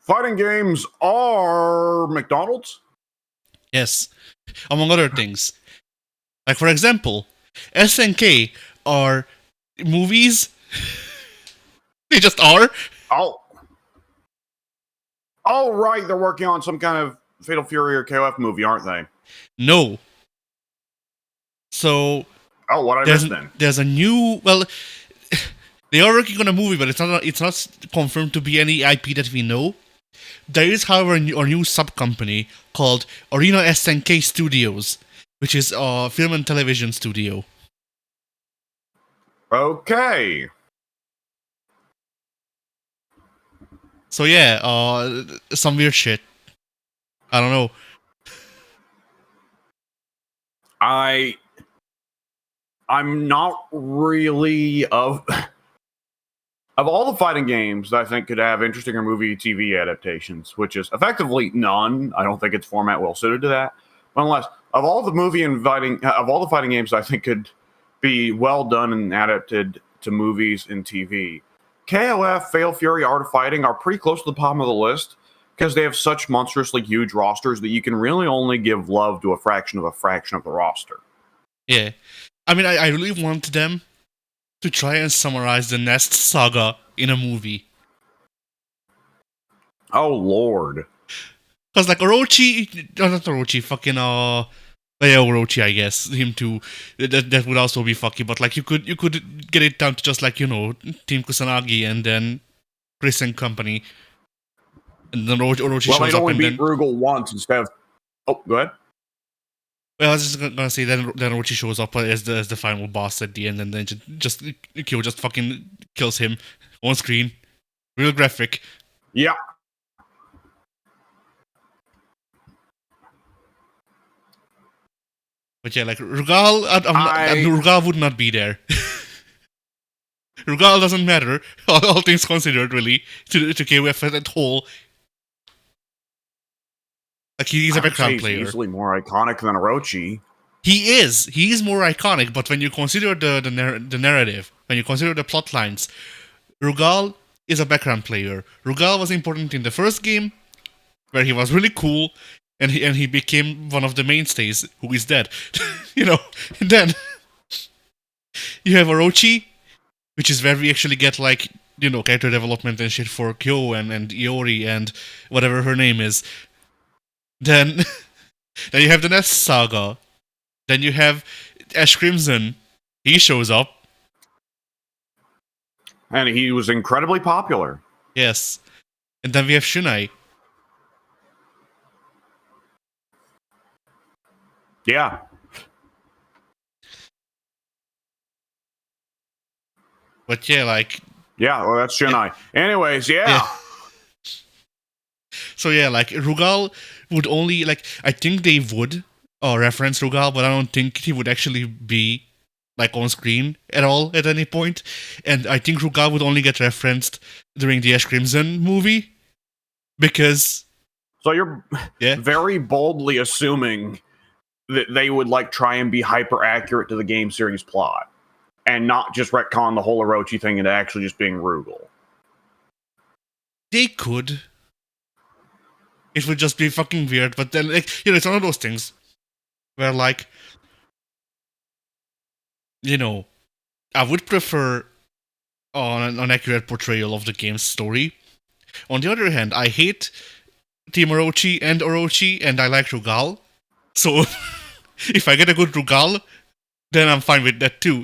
Fighting games are McDonald's? Yes, among other things. Like, for example, SNK are movies. They just are. Oh, right. They're working on some kind of Fatal Fury or KOF movie, aren't they? No. So. Oh, what I missed then? There's a new. Well, they are working on a movie, but it's not confirmed to be any IP that we know. There is, however, a new sub-company called Arena SNK Studios, which is a film and television studio. Okay. So yeah, some weird shit. I don't know. I'm not really of all the fighting games that I think could have interesting or movie TV adaptations, which is effectively none. I don't think its format well suited to that. Nonetheless, of all the fighting games I think could be well done and adapted to movies and TV, KOF, Fatal Fury, Art of Fighting are pretty close to the bottom of the list because they have such monstrously huge rosters that you can really only give love to a fraction of the roster. Yeah. I mean, I really want them to try and summarize the Nest saga in a movie. Oh, Lord. Because, like, Orochi, not Orochi, fucking, yeah, Orochi, I guess, him too, that would also be fucky, but, like, you could get it down to just, like, Team Kusanagi and then Chris and company, and then Orochi shows up. Well, they'd only beat Rugal once instead of... Oh, go ahead. Well, I was just gonna say, then Orochi shows up as the final boss at the end, and then Kyo just fucking kills him on screen. Real graphic. Yeah. But yeah, like, Rugal, Rugal would not be there. Rugal doesn't matter, all things considered, really, to KOF at whole. Like, he's a background player. He's easily more iconic than Orochi. He is more iconic, but when you consider the narrative, when you consider the plot lines, Rugal is a background player. Rugal was important in the first game, where he was really cool, and he became one of the mainstays, who is dead. And then you have Orochi, which is where we actually get, like, character development and shit for Kyo and Iori and whatever her name is. Then you have the Nest Saga. Then you have Ash Crimson. He shows up. And he was incredibly popular. Yes. And then we have Shunai. Yeah. But yeah, like... Yeah, well, that's Shunai. Yeah. Anyways, yeah. So yeah, like, Rugal would only, like, I think they would reference Rugal, but I don't think he would actually be, like, on screen at all at any point. And I think Rugal would only get referenced during the Ash Crimson movie, because... So you're very boldly assuming that they would, like, try and be hyper accurate to the game series plot, and not just retcon the whole Orochi thing into actually just being Rugal. They could. It would just be fucking weird, but then, like, it's one of those things where, like, I would prefer an accurate portrayal of the game's story. On the other hand, I hate Team Orochi, and I like Rugal. So, if I get a good Rugal, then I'm fine with that too,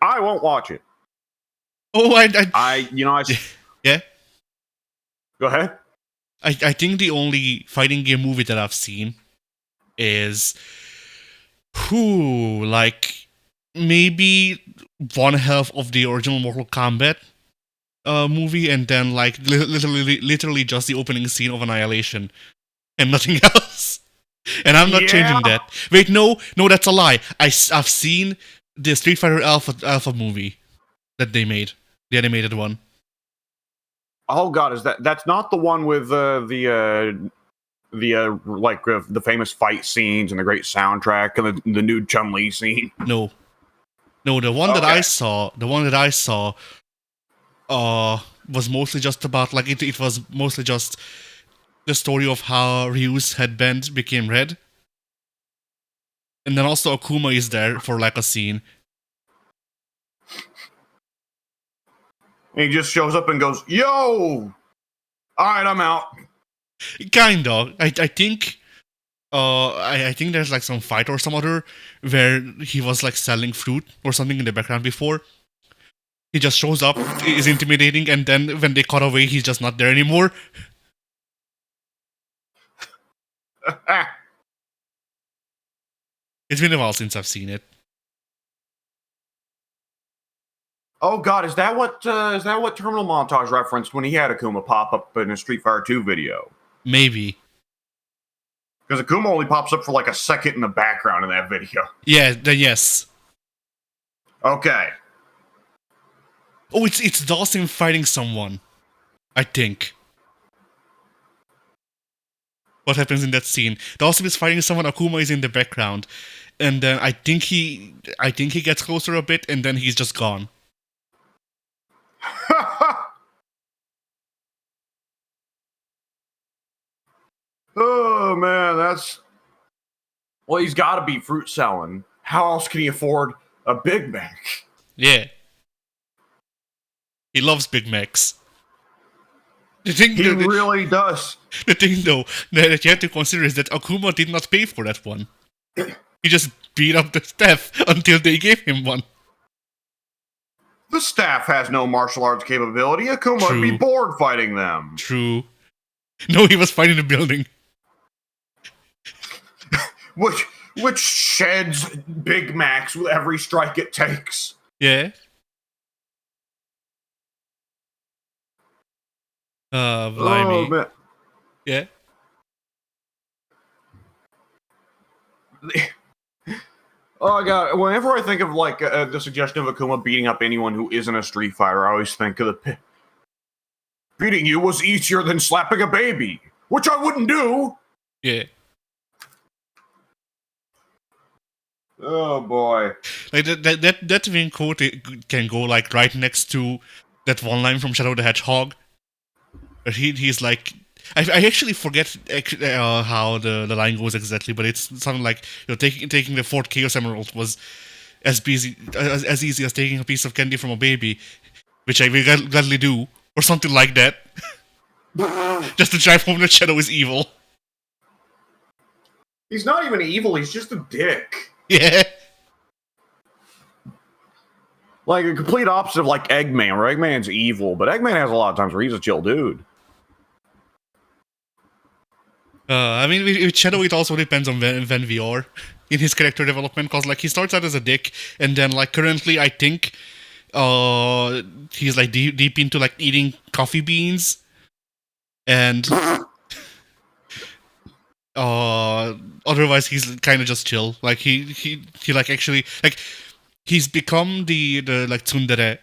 I won't watch it. Oh, yeah. Go ahead. I think the only fighting game movie that I've seen is like, maybe one half of the original Mortal Kombat movie, and then, like, literally just the opening scene of Annihilation and nothing else. And I'm not changing that. Wait, no, that's a lie. I've seen the Street Fighter Alpha movie that they made, the animated one. Oh God, that's not the one with the famous fight scenes and the great soundtrack and the new Chun-Li scene? No, the one that I saw was mostly just about like it was mostly just the story of how Ryu's headband became red. And then also Akuma is there for like a scene. And he just shows up and goes, "Yo, all right, I'm out." Kinda. I think I think there's like some fight or some other where he was like selling fruit or something in the background before. He just shows up, is intimidating, and then when they cut away, he's just not there anymore. It's been a while since I've seen it. Oh God, is that what Terminal Montage referenced when he had Akuma pop up in a Street Fighter 2 video? Maybe. Because Akuma only pops up for like a second in the background in that video. Yeah, then yes. Okay. Oh, it's Dawson fighting someone. I think. What happens in that scene? Dawson is fighting someone, Akuma is in the background. And then I think he gets closer a bit, and then he's just gone. Oh man, that's... Well, he's got to be fruit selling. How else can he afford a Big Mac? Yeah. He loves Big Macs. He really does. The thing, though, that you have to consider is that Akuma did not pay for that one. He just beat up the staff until they gave him one. The staff has no martial arts capability. Akuma would be bored fighting them. True. No, he was fighting the building. Which sheds Big Macs with every strike it takes. Yeah. Blimey. Oh, man. Yeah. Oh God! Whenever I think of like the suggestion of Akuma beating up anyone who isn't a Street Fighter, I always think of beating you was easier than slapping a baby, which I wouldn't do. Yeah. Oh boy! Like that main quote can go like right next to that one line from Shadow the Hedgehog. But he's like, I actually forget how the line goes exactly, but it's something like, you know, taking the fourth Chaos Emerald was as easy as taking a piece of candy from a baby, which I will gladly do, or something like that. Just to drive home that Shadow is evil. He's not even evil, he's just a dick. Yeah. Like a complete opposite of like Eggman, where Eggman's evil, but Eggman has a lot of times where he's a chill dude. I mean, with Shadow, it also depends on when we are in his character development, because like he starts out as a dick, and then like currently, I think he's like deep into like eating coffee beans, and otherwise he's kind of just chill. Like he like actually like he's become the like tsundere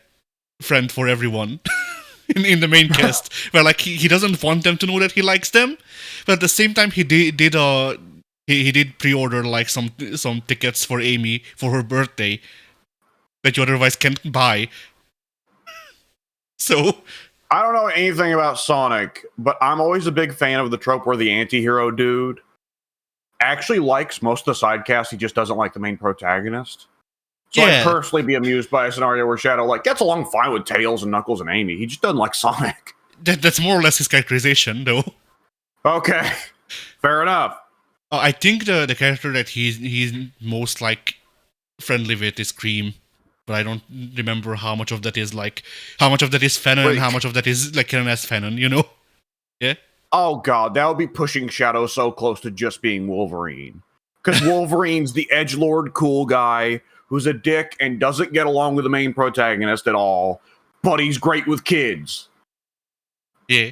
friend for everyone. In the main cast, where like he doesn't want them to know that he likes them, but at the same time he did pre-order like some tickets for Amy for her birthday that you otherwise can't buy. So I don't know anything about Sonic, but I'm always a big fan of the trope where the anti-hero dude actually likes most of the side cast, he just doesn't like the main protagonist. So I'd personally be amused by a scenario where Shadow like gets along fine with Tails and Knuckles and Amy. He just doesn't like Sonic. That's more or less his characterization, though. Okay, fair enough. I think the character that he's most like friendly with is Cream, but I don't remember how much of that is Fennon and how much of that is like canon as Fennon. You know? Yeah. Oh God, that would be pushing Shadow so close to just being Wolverine, because Wolverine's the edgelord cool guy who's a dick and doesn't get along with the main protagonist at all, but he's great with kids. Yeah.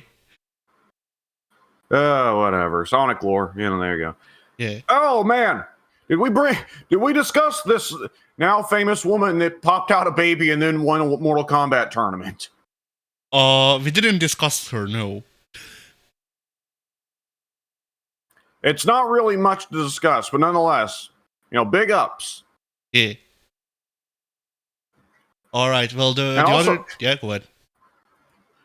Whatever. Sonic lore. You know, there you go. Yeah. Oh, man. Did we discuss this now famous woman that popped out a baby and then won a Mortal Kombat tournament? We didn't discuss her, no. It's not really much to discuss, but nonetheless, you know, big ups. Yeah. All right. Well, the other... Yeah, go ahead.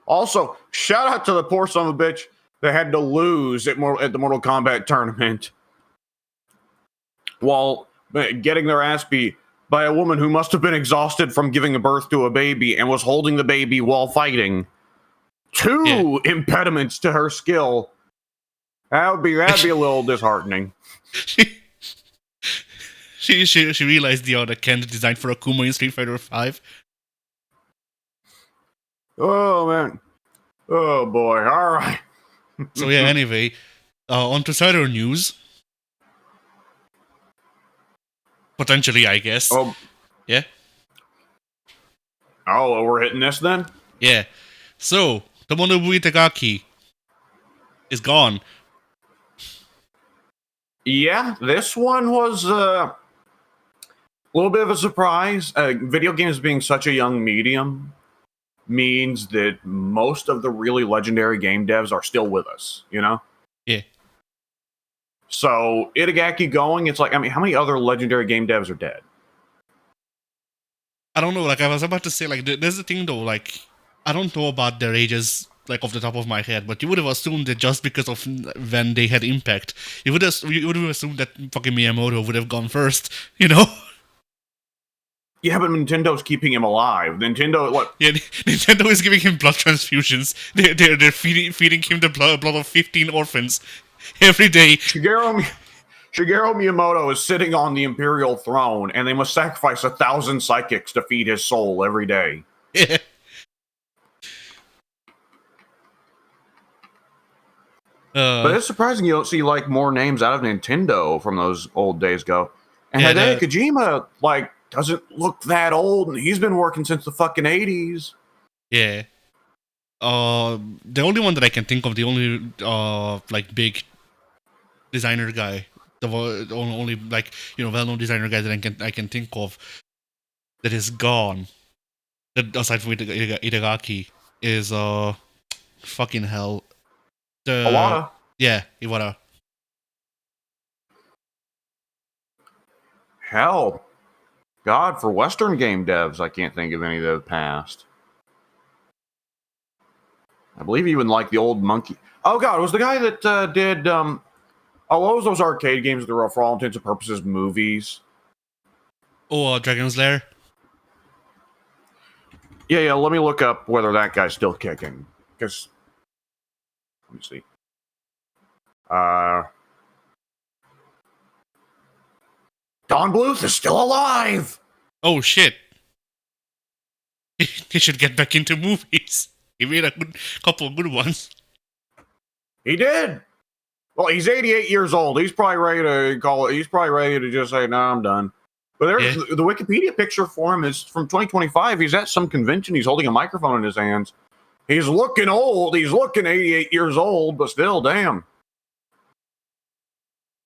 Also, shout out to the poor son of a bitch that had to lose at the Mortal Kombat tournament while getting their ass beat by a woman who must have been exhausted from giving birth to a baby and was holding the baby while fighting. Two impediments to her skill. That'd be a little disheartening. She realized the other Ken designed for Akuma in Street Fighter V. Oh man. Oh boy. All right. So yeah, anyway, on to cider news. Potentially, I guess. Oh. Yeah? Oh, we're hitting this then? Yeah. So, Tomonobu Itagaki is gone. Yeah, this one was a little bit of a surprise. Video games being such a young medium means that most of the really legendary game devs are still with us, you know? Yeah. So, Itagaki going, it's like, I mean, how many other legendary game devs are dead? I don't know, like, I was about to say, like, there's the thing, though, like, I don't know about their ages, like, off the top of my head, but you would have assumed that just because of when they had impact, you would have assumed that fucking Miyamoto would have gone first, you know? Yeah, but Nintendo's keeping him alive. Nintendo, what? Yeah, Nintendo is giving him blood transfusions. They're feeding him the blood of 15 orphans every day. Shigeru Miyamoto is sitting on the Imperial throne, and they must sacrifice 1,000 psychics to feed his soul every day. Yeah. But it's surprising you don't see like more names out of Nintendo from those old days go. And Yeah, Hideo Kojima, like, doesn't look that old, and he's been working since the fucking 80s. Yeah. The only one that I can think of, the only like big designer guy, the only like well-known designer guy that I can think of that is gone, that aside from Itagaki, is fucking hell. Iwata. Yeah, Iwata. Hell. God, for Western game devs, I can't think of any that have passed. I believe even like the old Monkey. Oh God, it was the guy that did what was those arcade games that were for all intents and purposes movies? Oh, Dragon's Lair. Yeah. Let me look up whether that guy's still kicking. Because let me see. Don Bluth is still alive. Oh shit! He should get back into movies. He made a couple of good ones. He did. Well, he's 88 years old. He's probably ready to call it. He's probably ready to just say, "No, I'm done." But there's the Wikipedia picture for him is from 2025. He's at some convention. He's holding a microphone in his hands. He's looking old. He's looking 88 years old, but still, damn.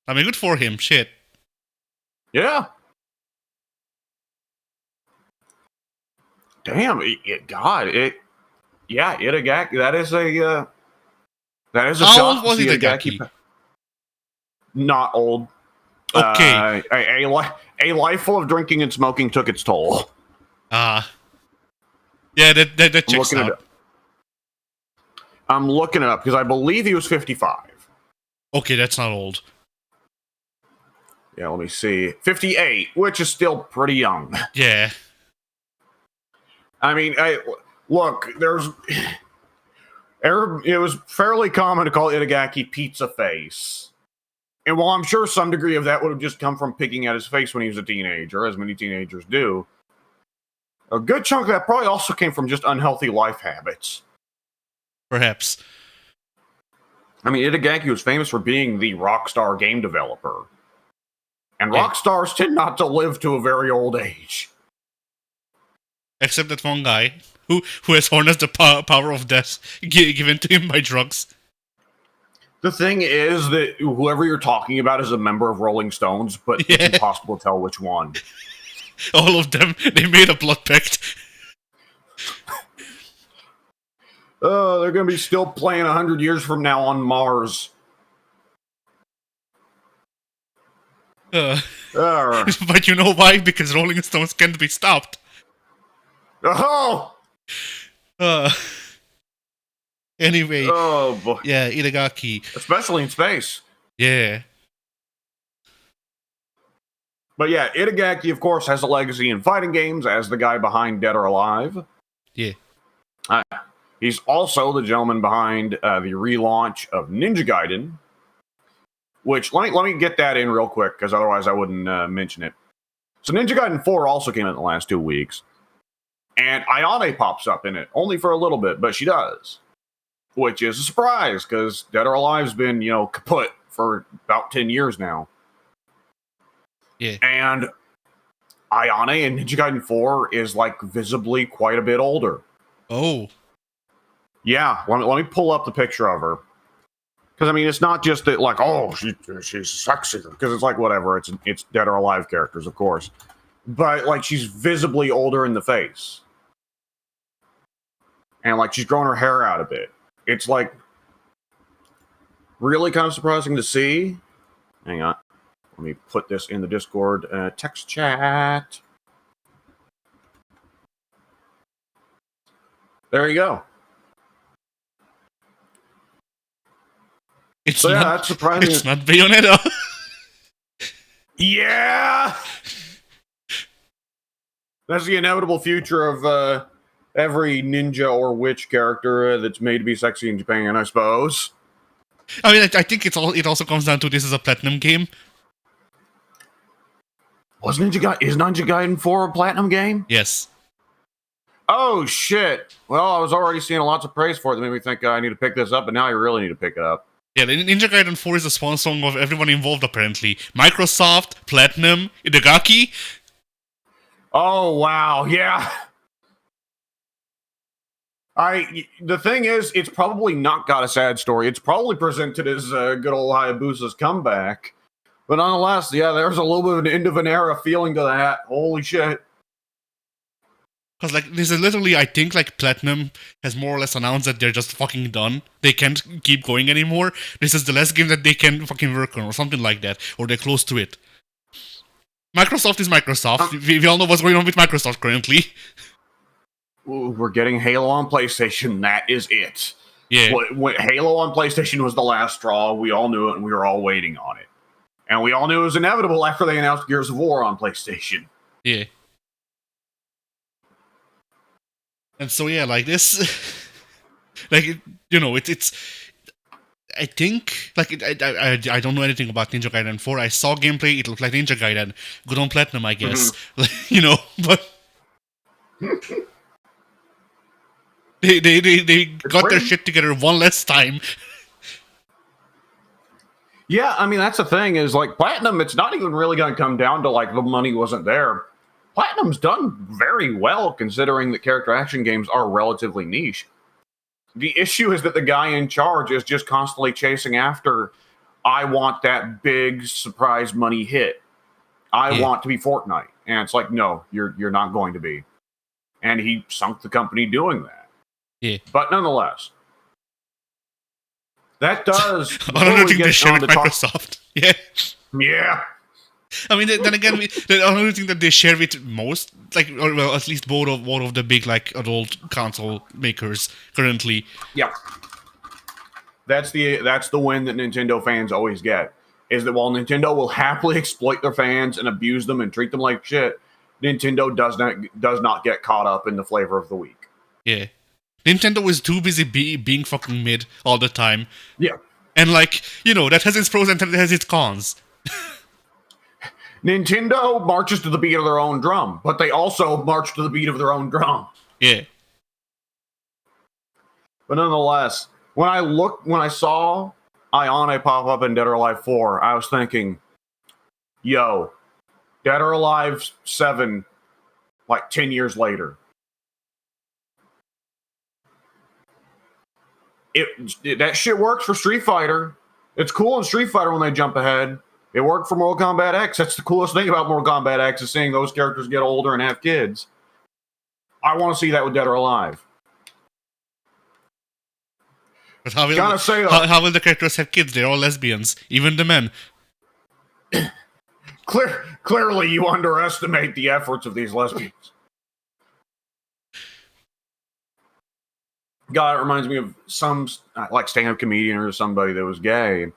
I mean, good for him. Shit. Yeah. Damn. God. Yeah. Itagaki. That is a. How old was Itagaki? Not old. Okay. A life full of drinking and smoking took its toll. Yeah, that checks out. I'm looking it up because I believe he was 55. Okay, that's not old. Yeah, let me see. 58, which is still pretty young. Yeah. I mean, look, it was fairly common to call Itagaki Pizza Face. And while I'm sure some degree of that would have just come from picking at his face when he was a teenager, as many teenagers do, a good chunk of that probably also came from just unhealthy life habits. Perhaps. I mean, Itagaki was famous for being the rock star game developer. And rock stars tend not to live to a very old age. Except that one guy who has harnessed the power of death given to him by drugs. The thing is that whoever you're talking about is a member of Rolling Stones, but it's impossible to tell which one. All of them, they made a blood pact. They're going to be still playing 100 years from now on Mars. But you know why? Because Rolling Stones can't be stopped. Oh! Anyway, Oh boy, yeah, Itagaki. especially in space. Yeah. But yeah, Itagaki, of course, has a legacy in fighting games as the guy behind Dead or Alive. Yeah. He's also the gentleman behind the relaunch of Ninja Gaiden, which let me get that in real quick because otherwise I wouldn't mention it. So Ninja Gaiden 4 also came out in the last 2 weeks, and Ayane pops up in it only for a little bit, but she does, which is a surprise because Dead or Alive's been kaput for about 10 years now. Yeah. And Ayane in Ninja Gaiden 4 is like visibly quite a bit older. Oh. Yeah, let me pull up the picture of her. Because I mean, it's not just that like, oh, she's sexy. Because it's like whatever. It's Dead or Alive characters, of course. But like, she's visibly older in the face, and like she's growing her hair out a bit. It's like really kind of surprising to see. Hang on, let me put this in the Discord text chat. There you go. It's So not, yeah, that's surprising. It's not Bayonetta. Yeah, that's the inevitable future of every ninja or witch character that's made to be sexy in Japan, I suppose. I mean, I think it also comes down to this is a platinum game. Is Ninja Gaiden 4 a platinum game? Yes. Oh shit! Well, I was already seeing lots of praise for it that made me think I need to pick this up, but now I really need to pick it up. Yeah, the Ninja Gaiden 4 is the swan song of everyone involved, apparently. Microsoft, Platinum, Itagaki. Oh wow, yeah. The thing is, it's probably not got a sad story. It's probably presented as good old Hayabusa's comeback, but nonetheless, yeah, there's a little bit of an end of an era feeling to that. Holy shit! Because, like, this is literally, I think, like, Platinum has more or less announced that they're just fucking done. They can't keep going anymore. This is the last game that they can fucking work on, or something like that. Or they're close to it. Microsoft is Microsoft. We all know what's going on with Microsoft currently. Ooh, we're getting Halo on PlayStation. That is it. Yeah. When Halo on PlayStation was the last straw. We all knew it, and we were all waiting on it. And we all knew it was inevitable after they announced Gears of War on PlayStation. Yeah. And so, yeah, like this... like, it's... I think, like, I don't know anything about Ninja Gaiden 4. I saw gameplay, it looked like Ninja Gaiden. Good on Platinum, I guess. But... They got their shit together one less time. Yeah, I mean, that's the thing is, like, Platinum, it's not even really going to come down to, like, the money wasn't there. Platinum's done very well considering that character action games are relatively niche. The issue is that the guy in charge is just constantly chasing after, I want that big surprise money hit. I want to be Fortnite. And it's like, no, you're not going to be. And he sunk the company doing that. Yeah. But nonetheless, that does... Another thing they share with Microsoft. Yeah. Yeah. I mean, then again, the only thing that they share with most, like, or well, at least both of the big, like, adult console makers currently. Yeah. That's the win that Nintendo fans always get, is that while Nintendo will happily exploit their fans and abuse them and treat them like shit, Nintendo does not get caught up in the flavor of the week. Yeah. Nintendo is too busy being fucking mid all the time. Yeah. And, like, that has its pros and it has its cons. Nintendo marches to the beat of their own drum, but they also march to the beat of their own drum. Yeah. But nonetheless, when I saw Ayane pop up in Dead or Alive 4, I was thinking, yo, Dead or Alive 7, like 10 years later. That shit works for Street Fighter. It's cool in Street Fighter when they jump ahead. It worked for Mortal Kombat X. That's the coolest thing about Mortal Kombat X is seeing those characters get older and have kids. I want to see that with Dead or Alive. But how will the characters have kids? They're all lesbians, even the men. Clearly, you underestimate the efforts of these lesbians. God, it reminds me of some like stand-up comedian or somebody that was gay, and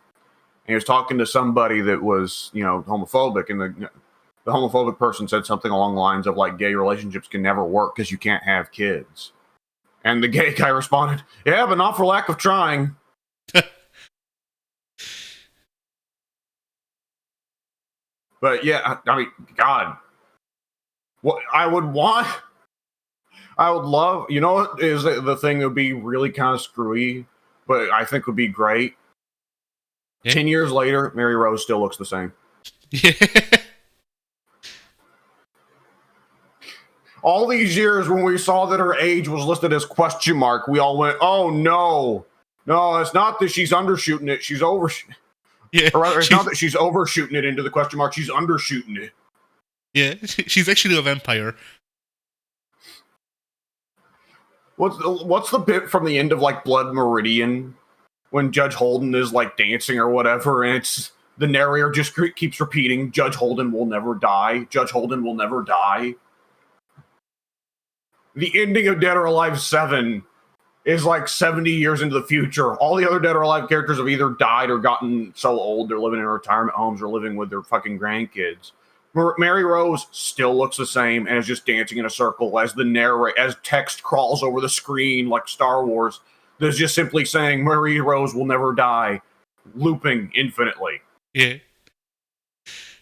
he was talking to somebody that was, homophobic, and the homophobic person said something along the lines of like, gay relationships can never work because you can't have kids. And the gay guy responded, "Yeah, but not for lack of trying." But yeah, I mean, God, what I would love, what is the thing that would be really kind of screwy, but I think would be great. Yeah. 10 years later, Mary Rose still looks the same. Yeah. All these years when we saw that her age was listed as question mark, we all went, "Oh no. No, it's not that she's undershooting it, she's overshooting." Yeah. Or rather, it's not that she's overshooting it into the question mark, she's undershooting it. Yeah, she's actually a vampire. What's the bit from the end of like Blood Meridian when Judge Holden is like dancing or whatever, and it's the narrator just keeps repeating, "Judge Holden will never die. Judge Holden will never die." The ending of Dead or Alive 7 is like 70 years into the future. All the other Dead or Alive characters have either died or gotten so old they're living in retirement homes or living with their fucking grandkids. Mary Rose still looks the same and is just dancing in a circle as text crawls over the screen like Star Wars. There's just simply saying, "Mary Rose will never die," looping infinitely. Yeah.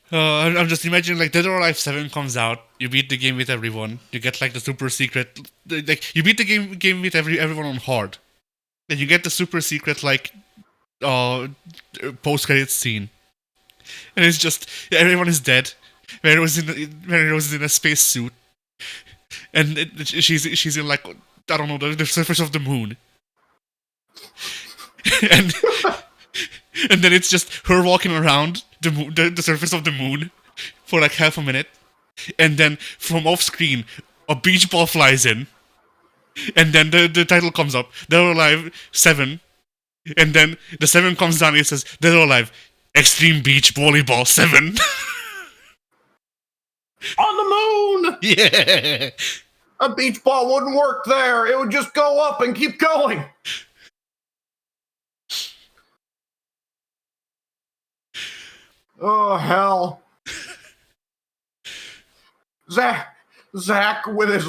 I'm just imagining like Dead or Alive 7 comes out, you beat the game with everyone, you get like the super secret, like you beat the game with everyone on hard, then you get the super secret like post credits scene, and it's just everyone is dead. Mary Rose is in a space suit, and she's in like I don't know the surface of the moon, and and then it's just her walking around the surface of the moon for like half a minute, and then from off screen a beach ball flies in, and then the title comes up, Dead or Alive 7, and then the 7 comes down and it says Dead or Alive Extreme Beach Volleyball 7. On the moon! Yeah. A beach ball wouldn't work there. It would just go up and keep going. Oh, hell. Zach with his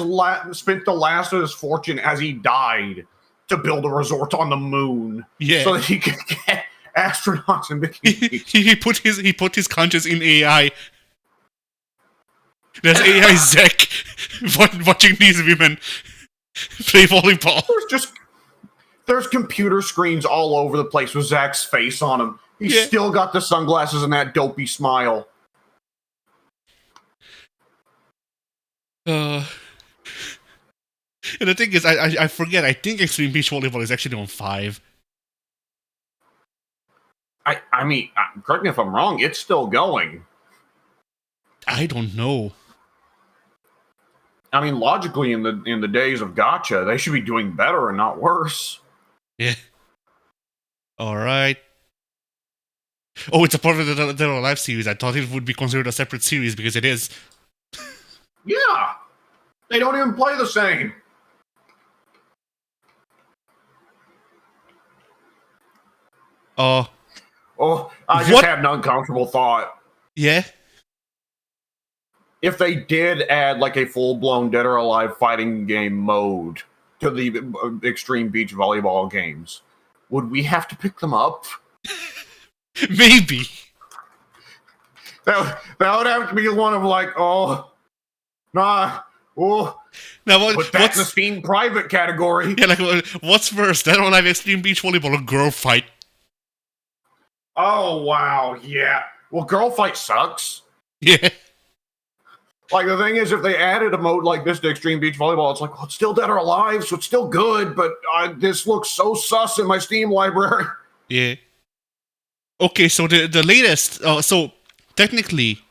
spent the last of his fortune as he died to build a resort on the moon. Yeah. So that he could get astronauts and bikinis. he put his conscience in AI. There's AI Zach watching these women play volleyball. There's computer screens all over the place with Zach's face on them. He's still got the sunglasses and that dopey smile. And the thing is, I forget. I think Extreme Beach Volleyball is actually on 5. I mean, correct me if I'm wrong. It's still going. I don't know. I mean, logically, in the days of Gacha, they should be doing better and not worse. Yeah. All right. Oh, it's a part of the Dead or Alive series. I thought it would be considered a separate series because it is. Yeah. They don't even play the same. I just had an uncomfortable thought. Yeah? If they did add like a full-blown Dead or Alive fighting game mode to the Extreme Beach Volleyball games, would we have to pick them up? Maybe. That would have to be one of like, oh, nah, oh. Now, put that in the Steam private category. Yeah, like, what's worse, Dead or Alive Extreme Beach Volleyball or Girl Fight? Oh, wow, yeah. Well, Girl Fight sucks. Yeah. Like, the thing is, if they added a mode like this to Extreme Beach Volleyball, it's like, well, it's still Dead or Alive, so it's still good, but this looks so sus in my Steam library. Yeah. Okay, so the latest, so technically,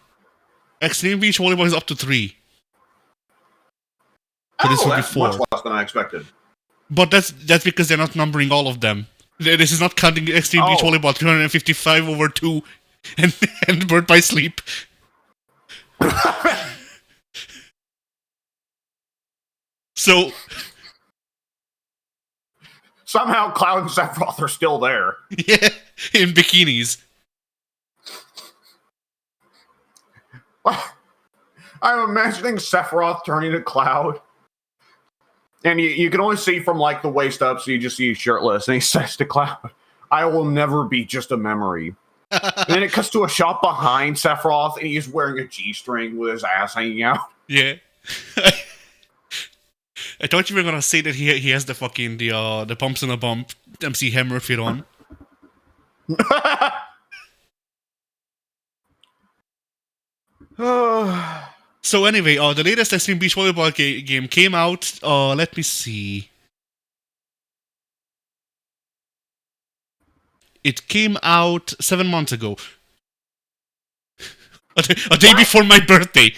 Extreme Beach Volleyball is up to 3. So this would be 4. Much less than I expected. But that's because they're not numbering all of them. This is not counting Extreme Beach Volleyball 355 over 2 and Bird by Sleep. So Somehow Cloud and Sephiroth are still there. Yeah, in bikinis. I'm imagining Sephiroth turning to Cloud. And you can only see from like the waist up, so you just see he's shirtless. And he says to Cloud, I will never be just a memory. And then it cuts to a shot behind Sephiroth, and he's wearing a G-string with his ass hanging out. Yeah. I thought you were gonna say that he has the fucking the pumps in a bump MC Hammer fit on. So anyway, the latest Extreme Beach Volleyball game came out. Let me see. It came out 7 months ago. A day before my birthday.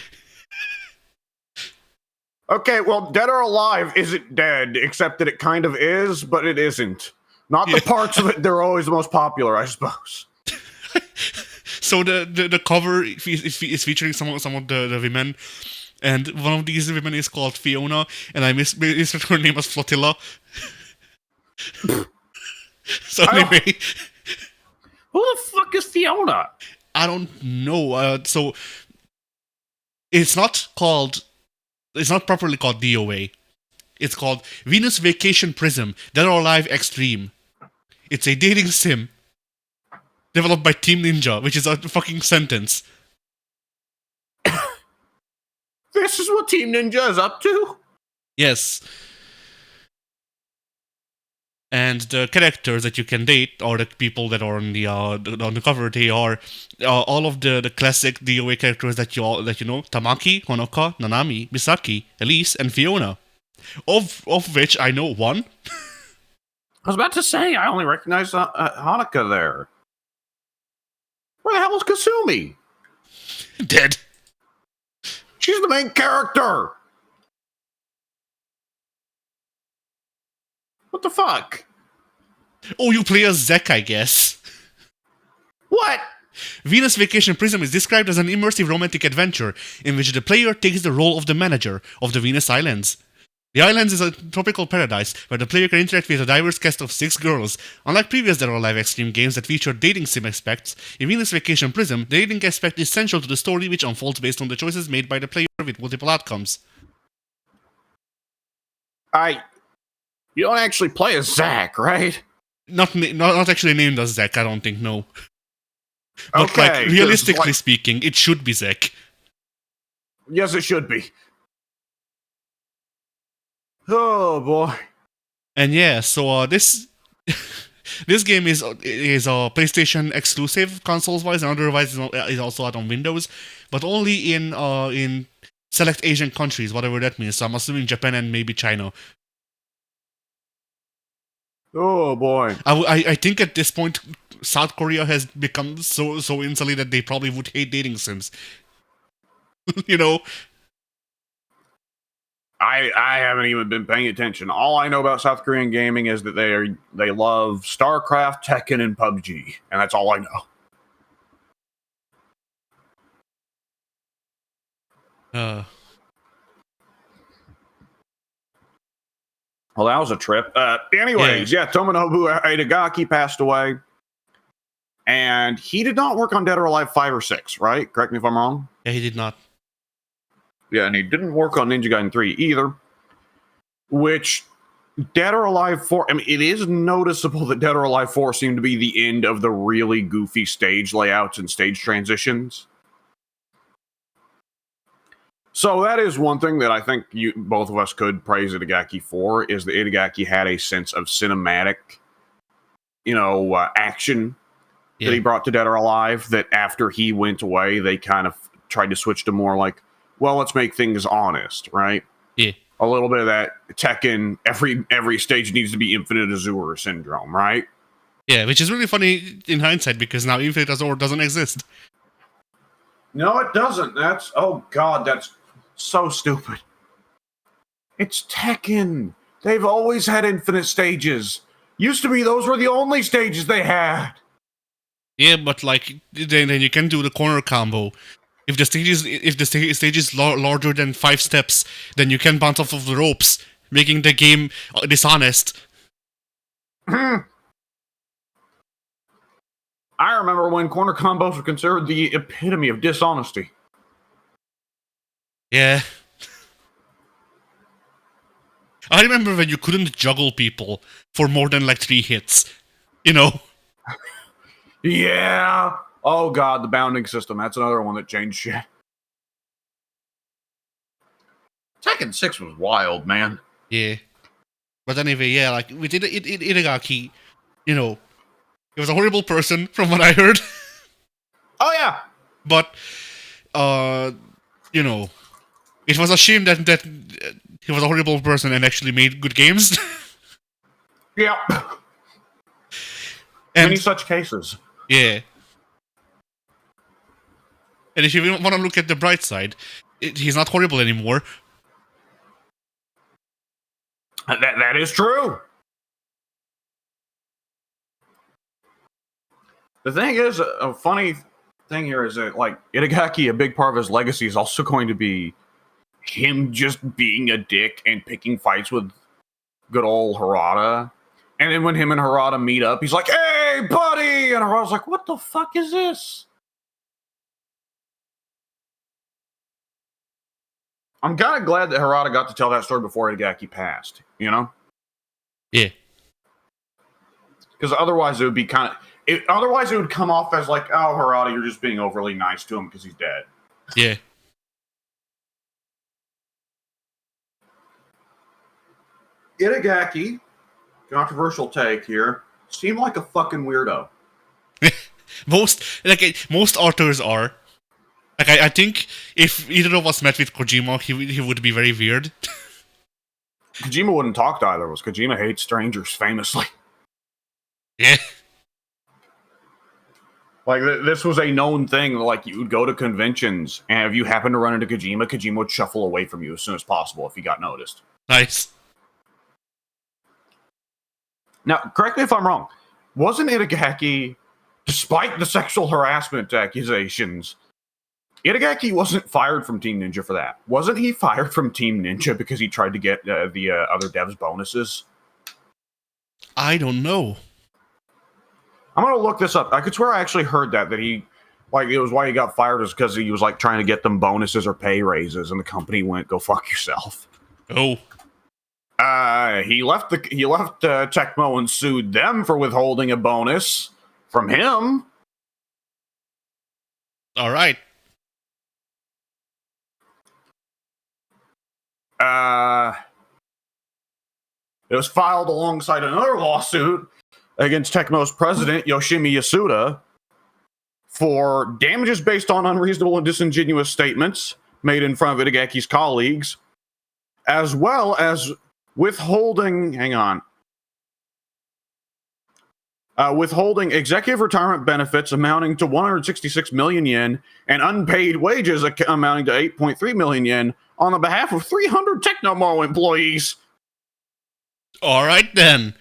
Okay, well, Dead or Alive isn't dead, except that it kind of is, but it isn't. Not the parts of it that are always the most popular, I suppose. So the cover is featuring some of the women, and one of these women is called Fiona, and I misread her name as Flotilla. So anyway, who the fuck is Fiona? I don't know. So it's not properly called DOA. It's called Venus Vacation Prism Dead or Alive Extreme. It's a dating sim developed by Team Ninja, which is a fucking sentence. This is what Team Ninja is up to? Yes. And the characters that you can date, or the people that are on the cover, they are all of the classic DOA characters that you know: Tamaki, Honoka, Nanami, Misaki, Elise, and Fiona. Of which I know one. I was about to say, I only recognize Hanukkah there. Where the hell is Kasumi? Dead. She's the main character. What the fuck? Oh, you play as Zek, I guess. What? Venus Vacation Prism is described as an immersive romantic adventure in which the player takes the role of the manager of the Venus Islands. The islands is a tropical paradise where the player can interact with a diverse cast of 6 girls. Unlike previous Dead or Alive Extreme games that feature dating sim aspects, in Venus Vacation Prism, the dating aspect is central to the story, which unfolds based on the choices made by the player with multiple outcomes. You don't actually play as Zack, right? Not actually named as Zack, I don't think, no. But okay, realistically speaking, it should be Zack. Yes, it should be. Oh boy. And yeah, so this this game is a PlayStation exclusive consoles wise, and otherwise is also out on Windows, but only in select Asian countries, whatever that means. So I'm assuming Japan and maybe China. Oh boy. I think at this point South Korea has become so insular that they probably would hate dating sims. You know? I haven't even been paying attention. All I know about South Korean gaming is that they love StarCraft, Tekken, and PUBG, and that's all I know. Well, that was a trip. Anyways, yeah, Tomonobu Itagaki passed away, and he did not work on Dead or Alive 5 or 6, right? Correct me if I'm wrong. Yeah, he did not. Yeah, and he didn't work on Ninja Gaiden 3 either, which Dead or Alive 4, I mean, it is noticeable that Dead or Alive 4 seemed to be the end of the really goofy stage layouts and stage transitions. So that is one thing that I think both of us could praise Itagaki for, is that Itagaki had a sense of cinematic, action that he brought to Dead or Alive, that after he went away, they kind of tried to switch to more like, well, let's make things honest, right? Yeah. A little bit of that Tekken, every stage needs to be Infinite Azure syndrome, right? Yeah, which is really funny in hindsight, because now Infinite Azure doesn't exist. No, it doesn't. That's so stupid. It's Tekken. They've always had infinite stages. Used to be those were the only stages they had. Yeah, but then you can do the corner combo. If the stage is larger than 5 steps, then you can bounce off of the ropes, making the game dishonest. I remember when corner combos were considered the epitome of dishonesty. Yeah. I remember when you couldn't juggle people for more than like 3 hits. You know? Yeah. Oh god, the bounding system. That's another one that changed shit. Tekken 6 was wild, man. Yeah. But anyway, yeah, like with Itagaki, you know, he was a horrible person from what I heard. Oh yeah. But you know, it was a shame that he was a horrible person and actually made good games. Yeah. And many such cases. yeah. And if you want to look at the bright side, he's not horrible anymore. That is true. The thing is, a funny thing here is that, like, Itagaki, a big part of his legacy is also going to be him just being a dick and picking fights with good old Harada. And then when him and Harada meet up, he's like, "Hey, buddy!" And Harada's like, "What the fuck is this?" I'm kind of glad that Harada got to tell that story before Itagaki passed, you know? Yeah. Because otherwise it would be kind of... Otherwise it would come off as like, "Oh, Harada, you're just being overly nice to him because he's dead." Yeah. Itagaki, controversial take here, seemed like a fucking weirdo. Most authors are. Like I think if either of us met with Kojima, he would be very weird. Kojima wouldn't talk to either of us. Kojima hates strangers, famously. Yeah. Like, this was a known thing. Like, you would go to conventions, and if you happen to run into Kojima, Kojima would shuffle away from you as soon as possible if he got noticed. Nice. Now, correct me if I'm wrong. Wasn't Itagaki, despite the sexual harassment accusations, Itagaki wasn't fired from Team Ninja for that? Wasn't he fired from Team Ninja because he tried to get the other devs bonuses? I don't know. I'm gonna look this up. I could swear I actually heard that he, like, it was why he got fired is because he was like trying to get them bonuses or pay raises, and the company went, "Go fuck yourself." Oh. He left Tecmo and sued them for withholding a bonus from him. All right. It was filed alongside another lawsuit against Tecmo's president, Yoshimi Yasuda, for damages based on unreasonable and disingenuous statements made in front of Itagaki's colleagues, as well as withholding executive retirement benefits amounting to 166 million yen and unpaid wages amounting to 8.3 million yen on the behalf of 300 Tecmo employees. All right then.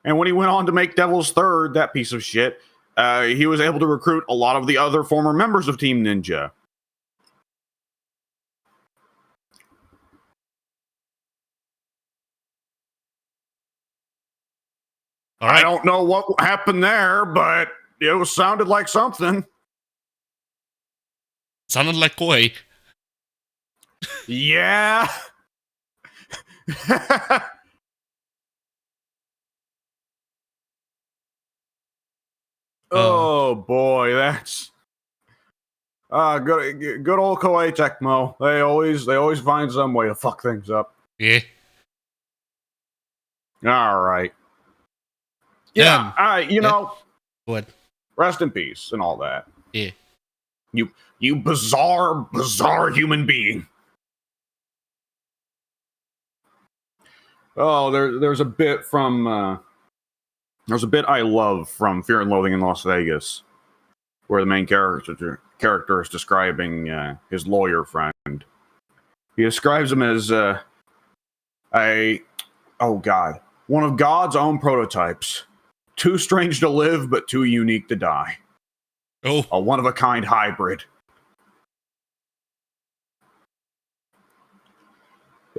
And when he went on to make Devil's Third, that piece of shit, he was able to recruit a lot of the other former members of Team Ninja. All right. I don't know what happened there, but it sounded like something. Sounded like Koi. Yeah. Oh boy, that's good old Koei Tecmo. They always find some way to fuck things up. Yeah. All right. Yeah, you know, What? rest in peace and all that. Yeah. You bizarre human being. Oh, there's a bit from there's a bit I love from Fear and Loathing in Las Vegas, where the main character is describing his lawyer friend. He describes him as one of God's own prototypes. Too strange to live, but too unique to die. Oh. A one-of-a-kind hybrid.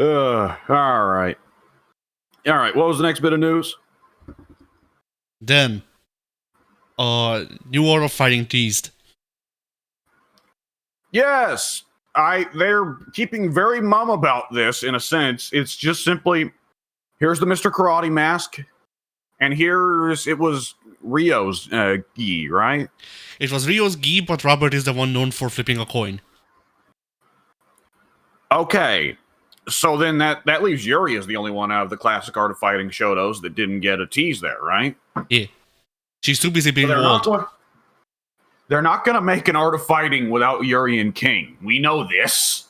All right. All right, what was the next bit of news? Then, New World of Fighting teased. Yes, they're keeping very mum about this in a sense. It's just simply here's the Mr. Karate mask, and it was Rio's gi, right? It was Rio's gi, but Robert is the one known for flipping a coin. Okay. So then that leaves Yuri as the only one out of the classic Art of Fighting Shotos that didn't get a tease there, right? Yeah. She's too busy being So old. They're not going to make an Art of Fighting without Yuri and King. We know this.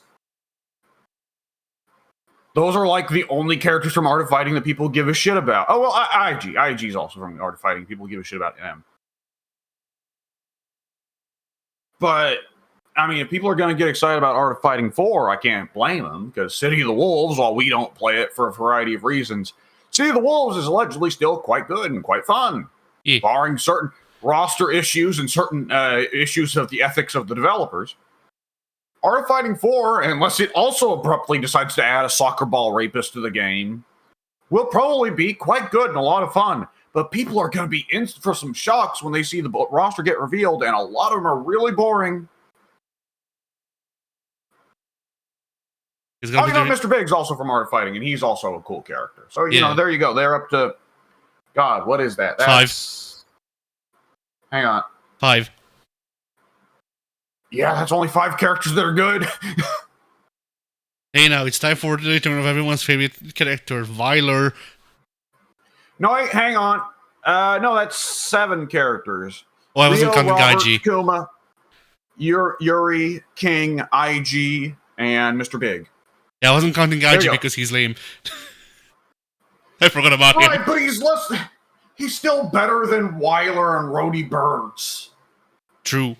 Those are like the only characters from Art of Fighting that people give a shit about. Oh, well, IG. IG's also from Art of Fighting. People give a shit about them. But, I mean, if people are going to get excited about Art of Fighting 4, I can't blame them, because City of the Wolves, while we don't play it for a variety of reasons, City of the Wolves is allegedly still quite good and quite fun, barring certain roster issues and certain issues of the ethics of the developers. Art of Fighting 4, unless it also abruptly decides to add a soccer ball rapist to the game, will probably be quite good and a lot of fun. But people are going to be in for some shocks when they see the roster get revealed, and a lot of them are really boring. Mr. Big's also from Art of Fighting, and he's also a cool character. So, you know, there you go. They're up to... God, what is that? That's 5. Hang on. 5. Yeah, that's only 5 characters that are good. Hey, now it's time for the return of everyone's favorite character, Vyler. No, wait, hang on. No, that's 7 characters. Oh, I wasn't counting Gaiji. Kuma, Yuri, King, IG, and Mr. Big. Yeah, I wasn't counting Gaiji because he's lame. I forgot about him. Right, but he's still better than Wyler and Rhodey Burns. True.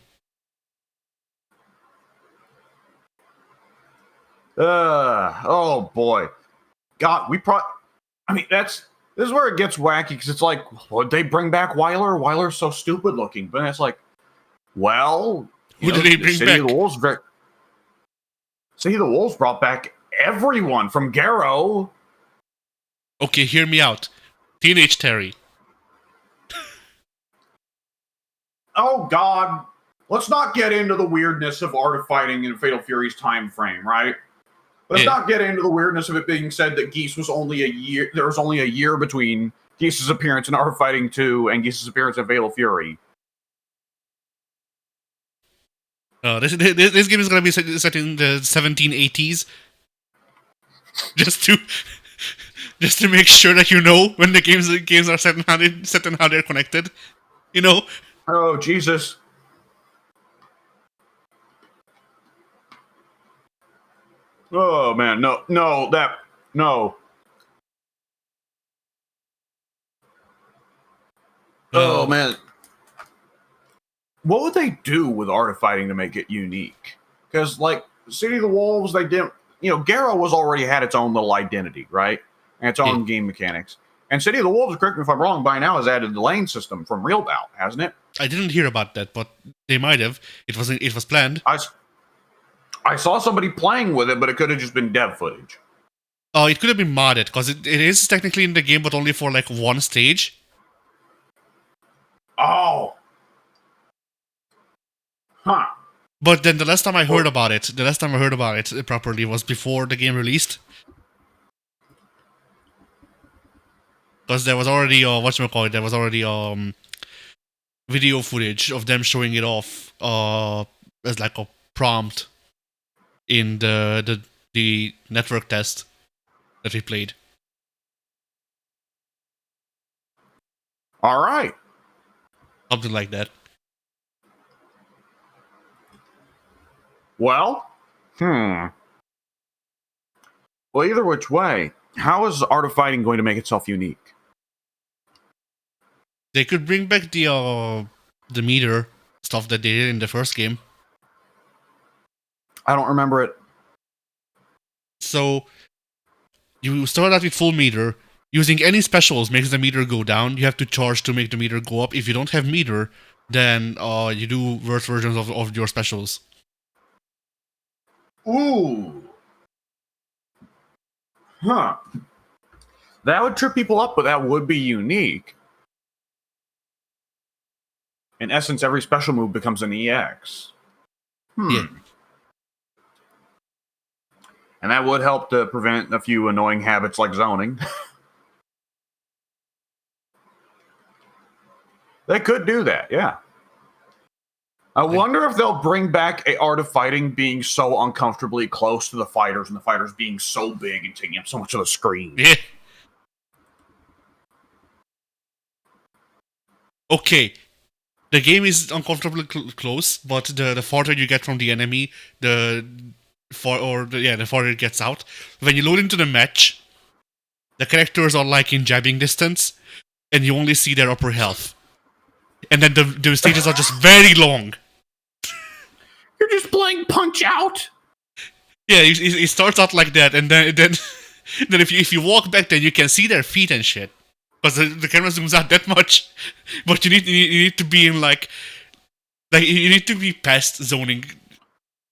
Oh boy. God, this is where it gets wacky, because it's like, would they bring back Wyler? Wyler's so stupid looking. But it's like, well, who did they bring back? City of the Wolves brought back everyone from Garrow. Okay, hear me out. Teenage Terry. Oh God. Let's not get into the weirdness of Art of Fighting in Fatal Fury's time frame, right? Let's not get into the weirdness of it being said that Geese was only a year. There was only a year between Geese's appearance in Art of Fighting 2 and Geese's appearance in Fatal Fury. This game is going to be set in the 1780s. Just to make sure that you know when the games are set and how they're connected. You know? Oh, Jesus. Oh, man. No. Oh, man. What would they do with Art of Fighting to make it unique? Because, like, City of the Wolves, they didn't... Garrow was already had its own little identity, right? And its own game mechanics. And City of the Wolves, correct me if I'm wrong, by now has added the lane system from Real Bout, hasn't it? I didn't hear about that, but they might have. It was planned. I saw somebody playing with it, but it could have just been dev footage. Oh, it could have been modded, because it is technically in the game, but only for, like, one stage. Oh. Huh. But then the last time I heard about it properly was before the game released. Because there was already, there was already, video footage of them showing it off, as like a prompt in the network test that we played. All right. Something like that. Well, well, either which way, how is Art of Fighting going to make itself unique? They could bring back the meter stuff that they did in the first game. I don't remember it. So, you start out with full meter. Using any specials makes the meter go down. You have to charge to make the meter go up. If you don't have meter, then you do worse versions of your specials. Ooh. Huh. That would trip people up, but that would be unique. In essence, every special move becomes an EX. Yeah. And that would help to prevent a few annoying habits like zoning. They could do that, yeah. I wonder if they'll bring back a art of fighting being so uncomfortably close to the fighters and the fighters being so big and taking up so much of the screen. Yeah. Okay. The game is uncomfortably close, but the farther you get from the enemy, the farther it gets out. When you load into the match, the characters are like in jabbing distance, and you only see their upper health. And then the stages are just very long. You're just playing Punch Out. Yeah, it starts out like that, and then if you walk back, then you can see their feet and shit. Because the camera zooms out that much, but you need to be in like you need to be past zoning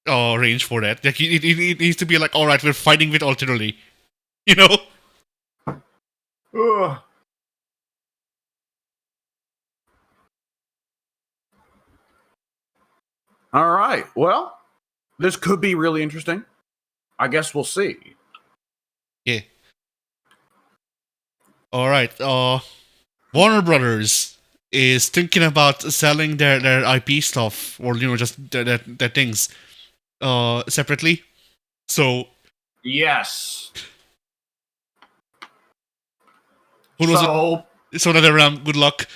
range for that. Like it needs to be like, all right, we're fighting with artillery, you know. Ugh. All right. Well, this could be really interesting. I guess we'll see. Yeah. All right. Warner Brothers is thinking about selling their IP stuff, or just their things separately. So yes. Who knows? So NetherRealm, good luck.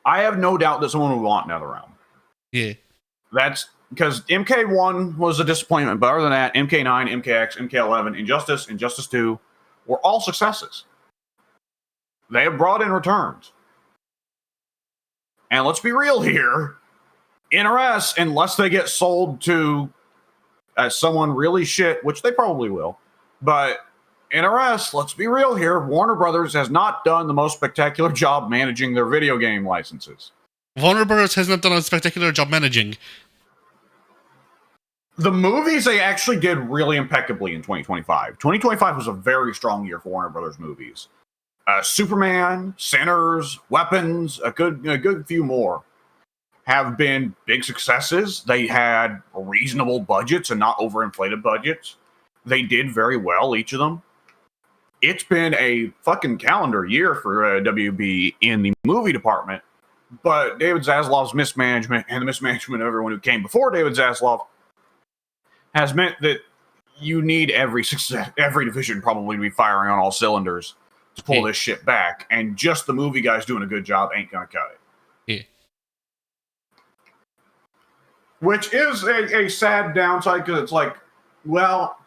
I have no doubt that someone would want NetherRealm. Yeah. That's because MK1 was a disappointment, but other than that, MK9, MKX, MK11, Injustice, Injustice 2 were all successes. They have brought in returns. And let's be real here. NRS, unless they get sold to someone really shit, which they probably will, but NRS, let's be real here, Warner Brothers has not done the most spectacular job managing their video game licenses. Warner Brothers has not done a spectacular job managing. The movies they actually did really impeccably in 2025. 2025 was a very strong year for Warner Brothers movies. Superman, Sinners, Weapons, a good few more have been big successes. They had reasonable budgets and not overinflated budgets. They did very well, each of them. It's been a fucking calendar year for WB in the movie department, but David Zaslav's mismanagement and the mismanagement of everyone who came before David Zaslav has meant that you need every division probably to be firing on all cylinders to pull this shit back, and just the movie guys doing a good job ain't gonna cut it. Yeah. Which is a sad downside, because it's like, well,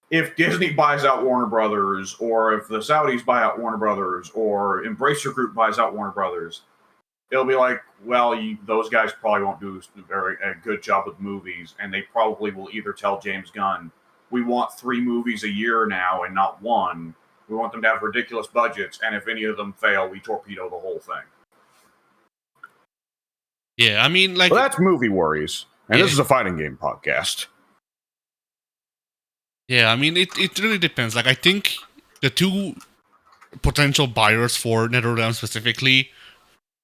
if Disney buys out Warner Brothers, or if the Saudis buy out Warner Brothers, or Embracer Group buys out Warner Brothers, it'll be like, well, those guys probably won't do a good job with movies, and they probably will either tell James Gunn, we want 3 movies a year now and not 1. We want them to have ridiculous budgets, and if any of them fail, we torpedo the whole thing. Yeah, I mean, like... Well, that's movie worries, and this is a fighting game podcast. Yeah, I mean, it really depends. Like, I think the 2 potential buyers for NetherRealm specifically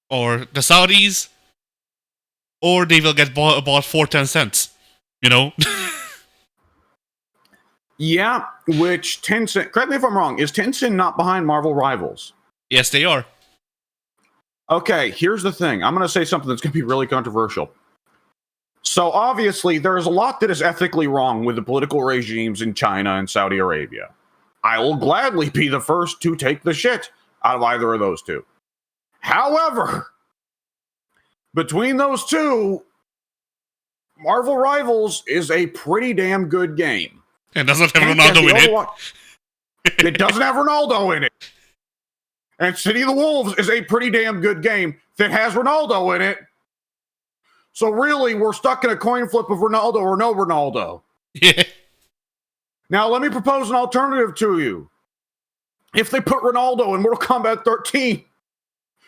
are the Saudis, or they will get bought for 10 cents, you know? Yeah, which Tencent, correct me if I'm wrong, is Tencent not behind Marvel Rivals? Yes, they are. Okay, here's the thing. I'm going to say something that's going to be really controversial. So obviously, there is a lot that is ethically wrong with the political regimes in China and Saudi Arabia. I will gladly be the first to take the shit out of either of those two. However, between those two, Marvel Rivals is a pretty damn good game. It doesn't have Ronaldo in it. It doesn't have Ronaldo in it. And City of the Wolves is a pretty damn good game that has Ronaldo in it. So really, we're stuck in a coin flip of Ronaldo or no Ronaldo. Yeah. Now, let me propose an alternative to you. If they put Ronaldo in Mortal Kombat 13,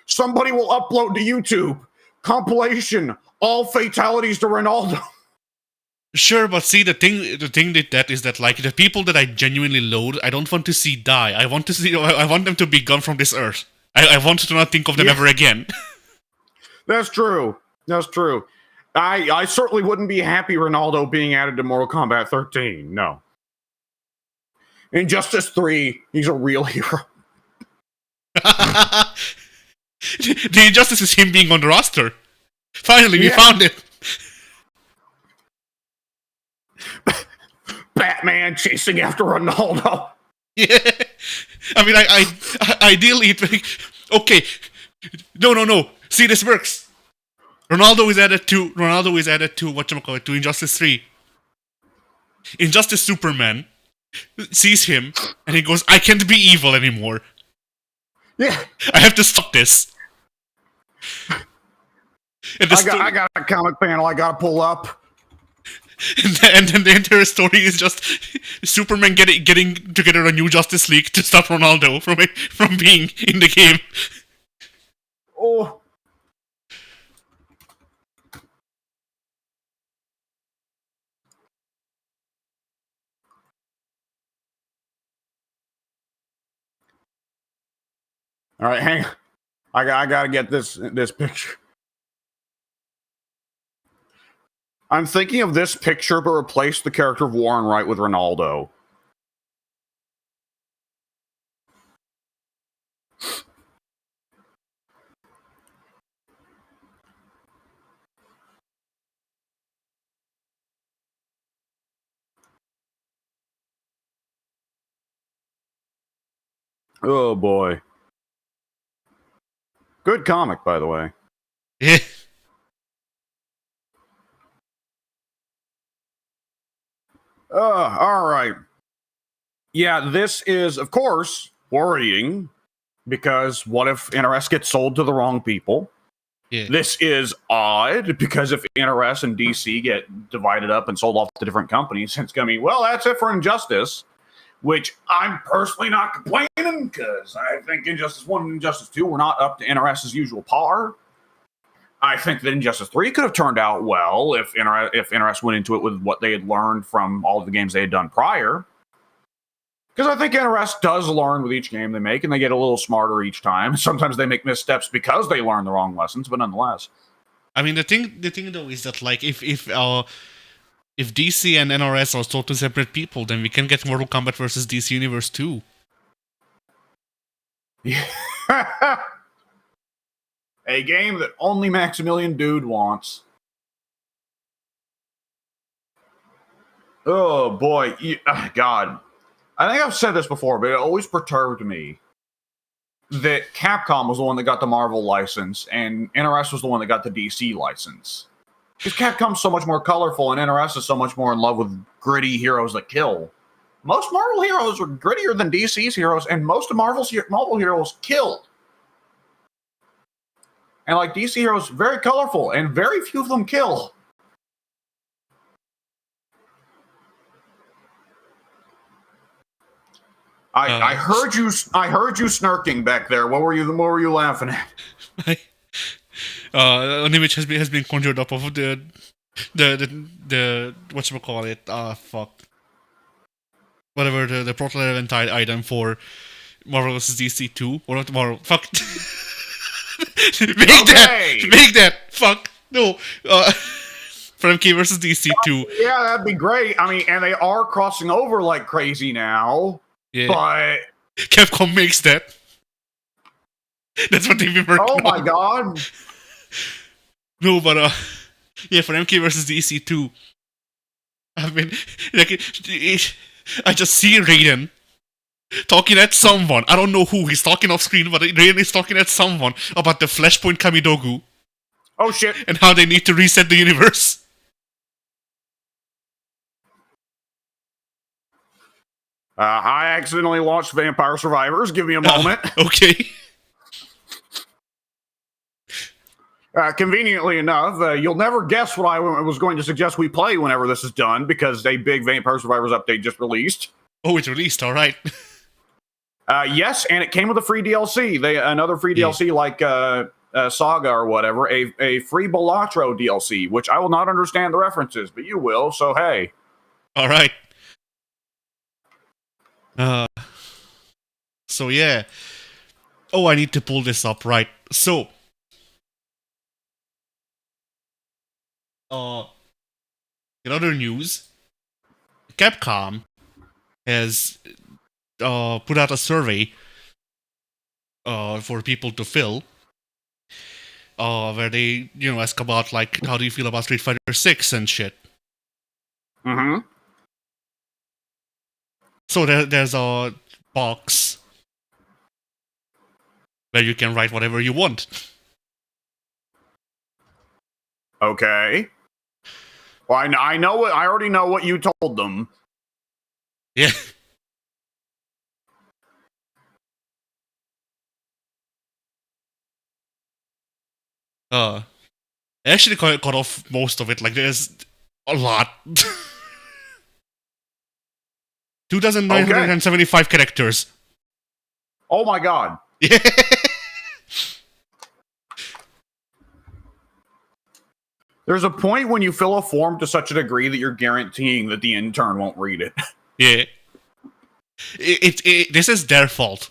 somebody will upload to YouTube compilation, all fatalities to Ronaldo. Sure, but see, the thing with that is that like the people that I genuinely loathe, I don't want to see die. I want them to be gone from this earth. I want to not think of them ever again. That's true. That's true. I certainly wouldn't be happy Ronaldo being added to Mortal Kombat 13. No. Injustice 3, he's a real hero. The injustice is him being on the roster. Finally, we found it. Batman chasing after Ronaldo. Yeah. I mean, I ideally, okay. No. See, this works. Ronaldo is added to whatchamacallit, to Injustice 3. Injustice Superman sees him and he goes, I can't be evil anymore. Yeah. I have to stop this. And I got a comic panel I gotta pull up. And then the entire story is just Superman getting together a new Justice League to stop Ronaldo from being in the game. Oh. All right, hang on. I gotta get this picture. I'm thinking of this picture, but replace the character of Warren Wright with Ronaldo. Oh boy. Good comic, by the way. Yeah. All right. Yeah, this is, of course, worrying because what if NRS gets sold to the wrong people? Yeah. This is odd because if NRS and DC get divided up and sold off to different companies, it's going to be, well, that's it for Injustice, which I'm personally not complaining because I think Injustice 1 and Injustice 2 were not up to NRS's usual par. I think that Injustice 3 could have turned out well if NRS went into it with what they had learned from all of the games they had done prior. Because I think NRS does learn with each game they make, and they get a little smarter each time. Sometimes they make missteps because they learn the wrong lessons, but nonetheless. I mean, the thing though is that like if DC and NRS are totally separate people, then we can get Mortal Kombat versus DC Universe 2. Yeah. A game that only Maximilian Dude wants. Oh boy, God. I think I've said this before, but it always perturbed me that Capcom was the one that got the Marvel license and NRS was the one that got the DC license. Because Capcom's so much more colorful and NRS is so much more in love with gritty heroes that kill. Most Marvel heroes are grittier than DC's heroes, and most of Marvel heroes kill. And like DC heroes, very colorful, and very few of them kill. I heard you snarking back there. What were you laughing at? An image has been conjured up of the whatchamacallit, fuck. Whatever the portal event item for Marvel vs. DC 2 or not Marvel. Fuck. Make that. Fuck. No. For MK vs. DC 2. Yeah, that'd be great. I mean, and they are crossing over like crazy now. Yeah. But Capcom makes that. That's what they've been working on. Oh my god. No, but yeah, for MK vs. DC 2. I mean, like, I just see Raiden talking at someone. I don't know who. He's talking off screen, but Raiden is talking at someone about the Flashpoint Kamidogu. Oh shit. And how they need to reset the universe. I accidentally launched Vampire Survivors. Give me a moment. Okay. Conveniently enough, you'll never guess what I was going to suggest we play whenever this is done, because a big Vampire Survivors update just released. Oh, it's released, alright. Yes, and it came with a free DLC. Another free DLC like Saga or whatever a free Balatro DLC, which I will not understand the references, but you will. So hey, All right. So yeah. Oh, I need to pull this up, right? So, in other news, Capcom has put out a survey for people to fill, where they ask about like how do you feel about Street Fighter 6 and shit. mm-hmm. So there's a box where you can write whatever you want. Okay. Well, I know what I already know what you told them. Yeah. I actually cut off most of it. Like there's a lot. 2,975 characters. Oh my god. Yeah. There's a point when you fill a form to such a degree that you're guaranteeing that the intern won't read it. Yeah. This is their fault.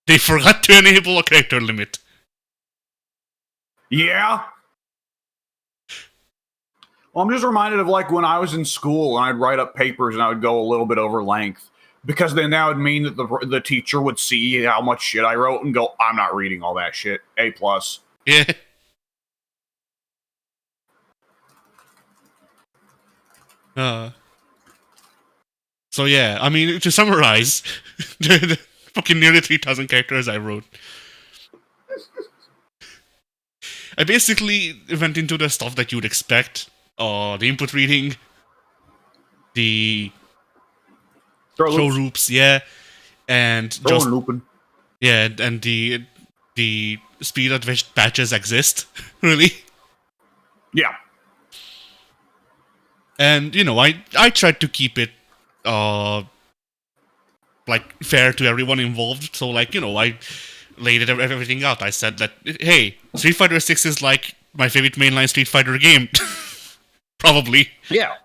They forgot to enable a character limit. Yeah. Well, I'm just reminded of like when I was in school and I'd write up papers and I would go a little bit over length because then that would mean that the teacher would see how much shit I wrote and go, I'm not reading all that shit. A plus. Yeah. So yeah, I mean, to summarize, the fucking nearly 3,000 characters I wrote. I basically went into the stuff that you'd expect. The input reading, the throw loops, yeah, and just looping. Yeah, and the speed at which patches exist, really. Yeah. And I tried to keep it like fair to everyone involved. So like I laid everything out. I said that hey, Street Fighter 6 is like my favorite mainline Street Fighter game, probably. Yeah.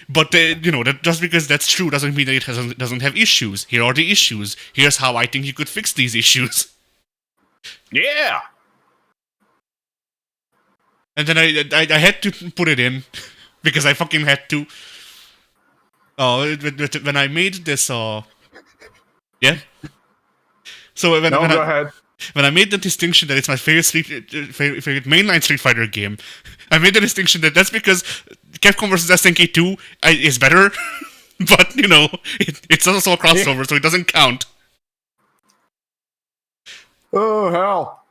But that just because that's true doesn't mean that it doesn't have issues. Here are the issues. Here's how I think you could fix these issues. Yeah. And then I had to put it in because I fucking had to. When I made this, yeah. So go ahead. When I made the distinction that it's my favorite favorite mainline Street Fighter game, I made the distinction that that's because Capcom vs SNK 2 is better, but it's also a crossover, so it doesn't count. Oh hell.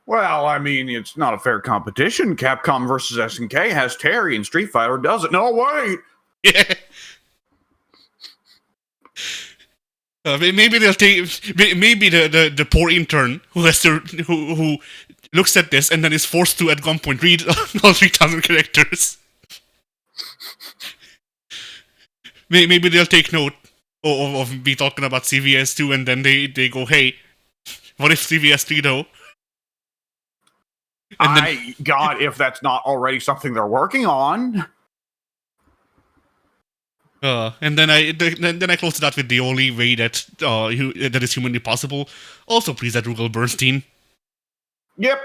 Well, I mean, it's not a fair competition. Capcom versus SNK has Terry and Street Fighter doesn't. No, wait. Yeah. Maybe they'll take. Maybe the poor intern who has to who looks at this and then is forced to at gunpoint read all 3,000 characters. Maybe they'll take note of me talking about CVS 2 and then they go, hey, what if CVS 3 though? And God, if that's not already something they're working on. And then I closed it out with the only way that that is humanly possible. Also, please add Rugal Bernstein. Yep.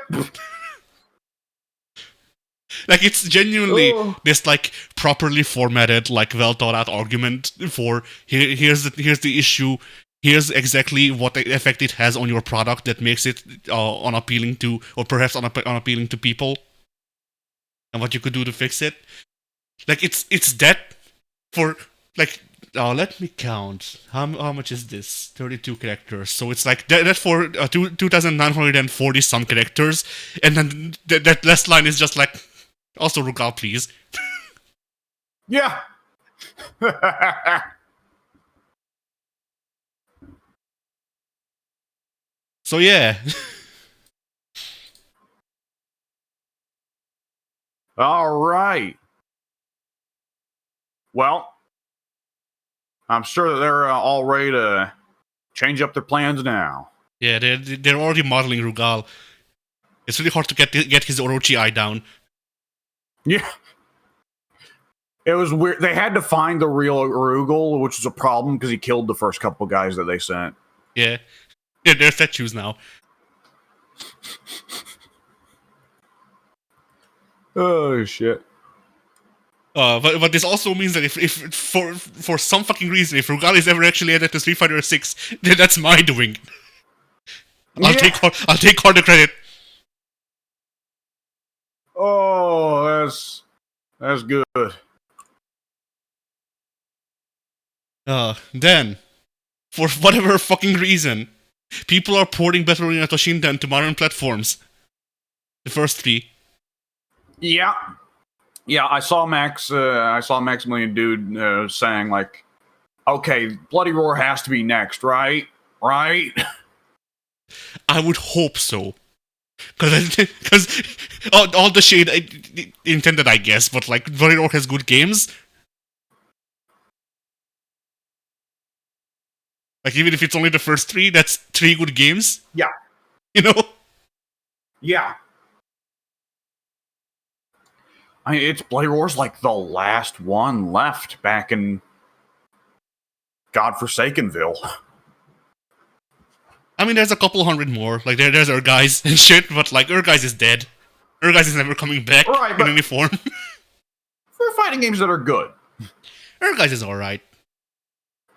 Like it's genuinely this like properly formatted, like well thought out argument for here's the issue. Here's exactly what effect it has on your product that makes it unappealing to, or perhaps unappealing to people, and what you could do to fix it. Like it's that for like let me count how much is this 32 characters. So it's like that for 2,940 some characters, and then that last line is just like also Rugal, please. Yeah. So yeah. All right. Well, I'm sure that they're all ready to change up their plans now. Yeah, they're already modeling Rugal. It's really hard to get his Orochi eye down. Yeah. It was weird. They had to find the real Rugal, which was a problem because he killed the first couple guys that they sent. Yeah. Yeah, they're statues now. Oh, shit. But this also means that if for some fucking reason, if Rugal is ever actually added to Street Fighter 6, then that's my doing. I'll take all the credit. Oh, that's good. Then, for whatever fucking reason, people are porting Battle Arena Toshinden to modern platforms. The first 3. Yeah. Yeah, I saw Maximilian Dude saying, like, okay, Bloody Roar has to be next, right? Right? I would hope so. Because all the shade intended, I guess, but like, Bloody Roar has good games. Like, even if it's only the first 3, that's 3 good games. Yeah. You know? Yeah. I mean, it's Bloody Roar's like the last one left back in Godforsakenville. I mean, there's a couple hundred more. Like, there's Urguys and shit, but like, Urguys is dead. Urguys is never coming back in any form. For fighting games that are good. Urguys is alright.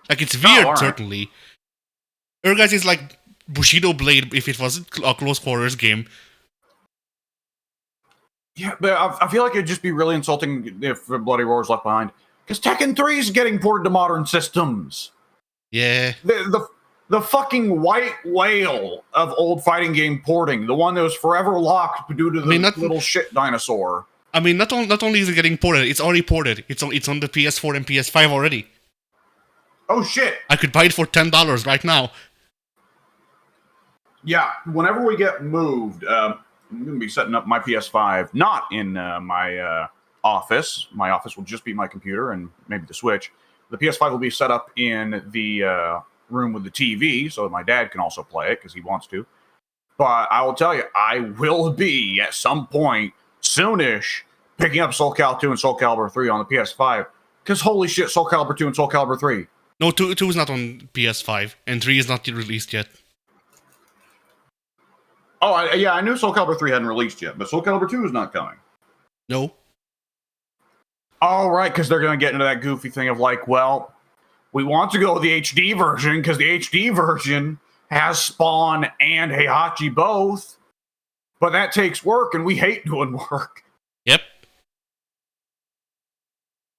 Like, it's weird, right. Certainly. Urguys is like Bushido Blade if it was a close quarters game. Yeah, but I feel like it'd just be really insulting if Bloody Roar's left behind. Because Tekken 3 is getting ported to modern systems. Yeah. The fucking white whale of old fighting game porting. The one that was forever locked due to the little shit dinosaur. I mean, not only is it getting ported, it's already ported. It's on the PS4 and PS5 already. Oh, shit. I could buy it for $10 right now. Yeah, whenever we get moved... I'm going to be setting up my PS5, not in my office. My office will just be my computer and maybe the Switch. The PS5 will be set up in the room with the TV so that my dad can also play it because he wants to. But I will tell you, I will be at some point soonish picking up Soul Calibur 2 and Soul Calibur 3 on the PS5 because holy shit, Soul Calibur 2 and Soul Calibur 3. No, 2 is not on PS5 and 3 is not released yet. Oh, I knew Soul Calibur 3 hadn't released yet, but Soul Calibur 2 is not coming. No. Oh, right, because they're going to get into that goofy thing of like, well, we want to go with the HD version because the HD version has Spawn and Heihachi both, but that takes work, and we hate doing work. Yep.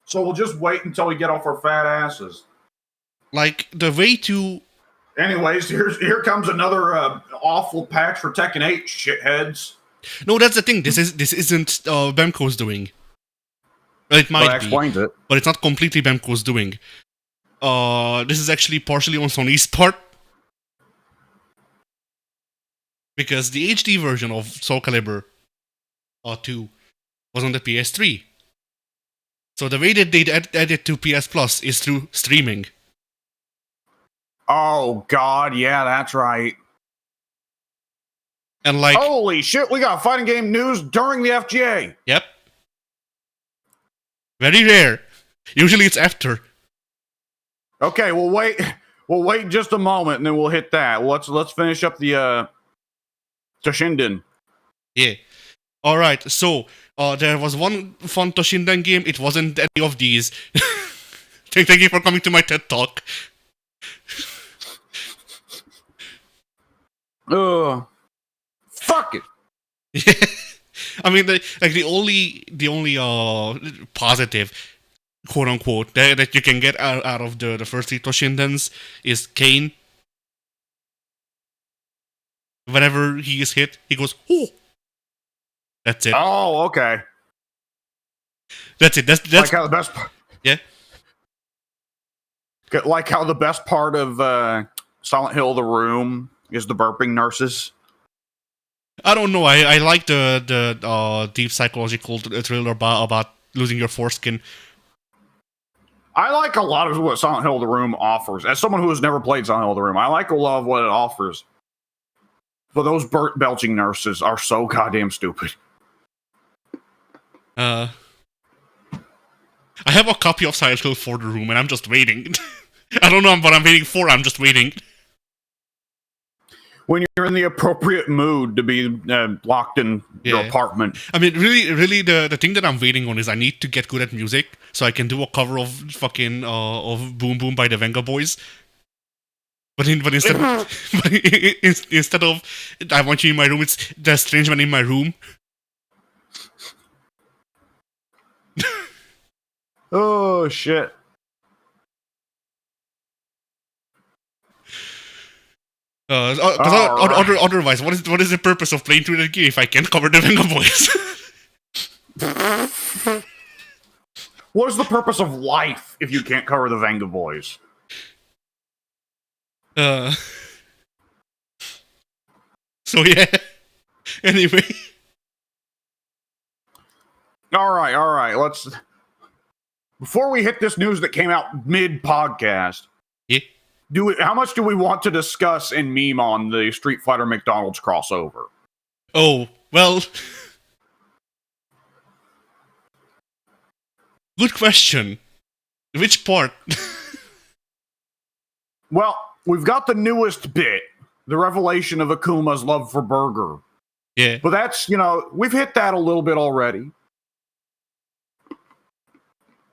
So we'll just wait until we get off our fat asses. Like, the way to... Anyways, here comes another awful patch for Tekken 8, shitheads. No, that's the thing. This isn't Bemco's doing. It might be, explains it. But it's not completely Bemco's doing. This is actually partially on Sony's part. Because the HD version of Soul Calibur 2 was on the PS3. So the way that they add it to PS Plus is through streaming. Oh, God, yeah, that's right. And like... Holy shit, we got fighting game news during the FGA. Yep. Very rare. Usually it's after. Okay, we'll wait just a moment and then we'll hit that. Let's finish up the Toshinden. Yeah. Alright, so there was one fun Toshinden game. It wasn't any of these. Thank you for coming to my TED Talk. Fuck it. I mean, the only positive, quote unquote, that you can get out of the first 3 Toshindens is Kane. Whenever he is hit, he goes, "Oh." That's it. Oh, okay. That's it. That's like how the best part. Yeah. Like how the best part of Silent Hill: The Room is the burping nurses. I don't know. I like the deep psychological thriller about losing your foreskin. I like a lot of what Silent Hill: The Room offers. As someone who has never played Silent Hill: The Room, I like a lot of what it offers. But those belching nurses are so goddamn stupid. I have a copy of Silent Hill for the room, and I'm just waiting. I don't know what I'm waiting for. I'm just waiting. When you're in the appropriate mood to be locked in your apartment. I mean, really, the thing that I'm waiting on is I need to get good at music, so I can do a cover of fucking of Boom Boom by the Venga Boys. But instead of I want you in my room, it's the strange man in my room. Oh shit. Otherwise, what is the purpose of playing through the game if I can't cover the Venga Boys? What is the purpose of life if you can't cover the Venga Boys? So yeah. Anyway. All right. Let's. Before we hit this news that came out mid-podcast, yeah. How much do we want to discuss and meme on the Street Fighter McDonald's crossover? Oh, well. Good question. Which part? Well, we've got the newest bit, the revelation of Akuma's love for burger. Yeah. But that's, we've hit that a little bit already.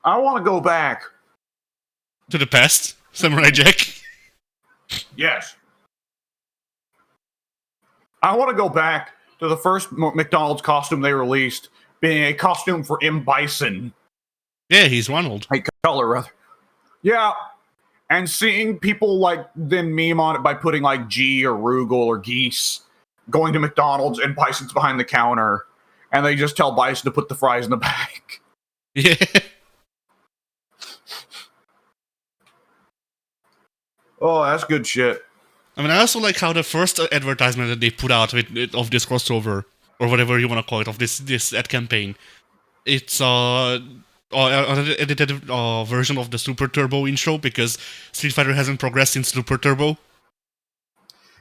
I want to go back. To the past, Samurai Jack. Yes. I want to go back to the first McDonald's costume they released, being a costume for M. Bison. Yeah, he's Ronald. A color, rather. Yeah. And seeing people then meme on it by putting G or Rugal or Geese going to McDonald's and Bison's behind the counter, and they just tell Bison to put the fries in the bag. Yeah. Oh, that's good shit. I mean, I also like how the first advertisement that they put out of this crossover, or whatever you want to call it, of this ad campaign, it's an edited version of the Super Turbo intro, because Street Fighter hasn't progressed since Super Turbo.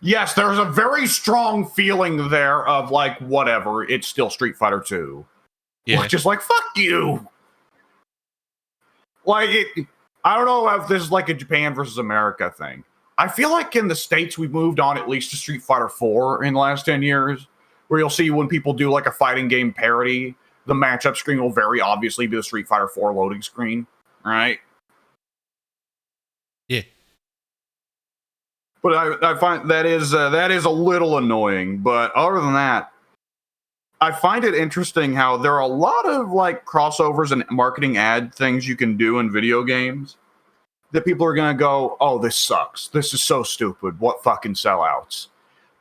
Yes, there's a very strong feeling there of whatever, it's still Street Fighter 2. Yeah. Just fuck you. I don't know if this is a Japan versus America thing. I feel like in the States we've moved on at least to Street Fighter 4 in the last 10 years, where you'll see when people do a fighting game parody, the matchup screen will very obviously be the Street Fighter 4 loading screen, right? Yeah. But I find that is a little annoying. But other than that, I find it interesting how there are a lot of crossovers and marketing ad things you can do in video games that people are going to go, oh, this sucks. This is so stupid. What fucking sellouts.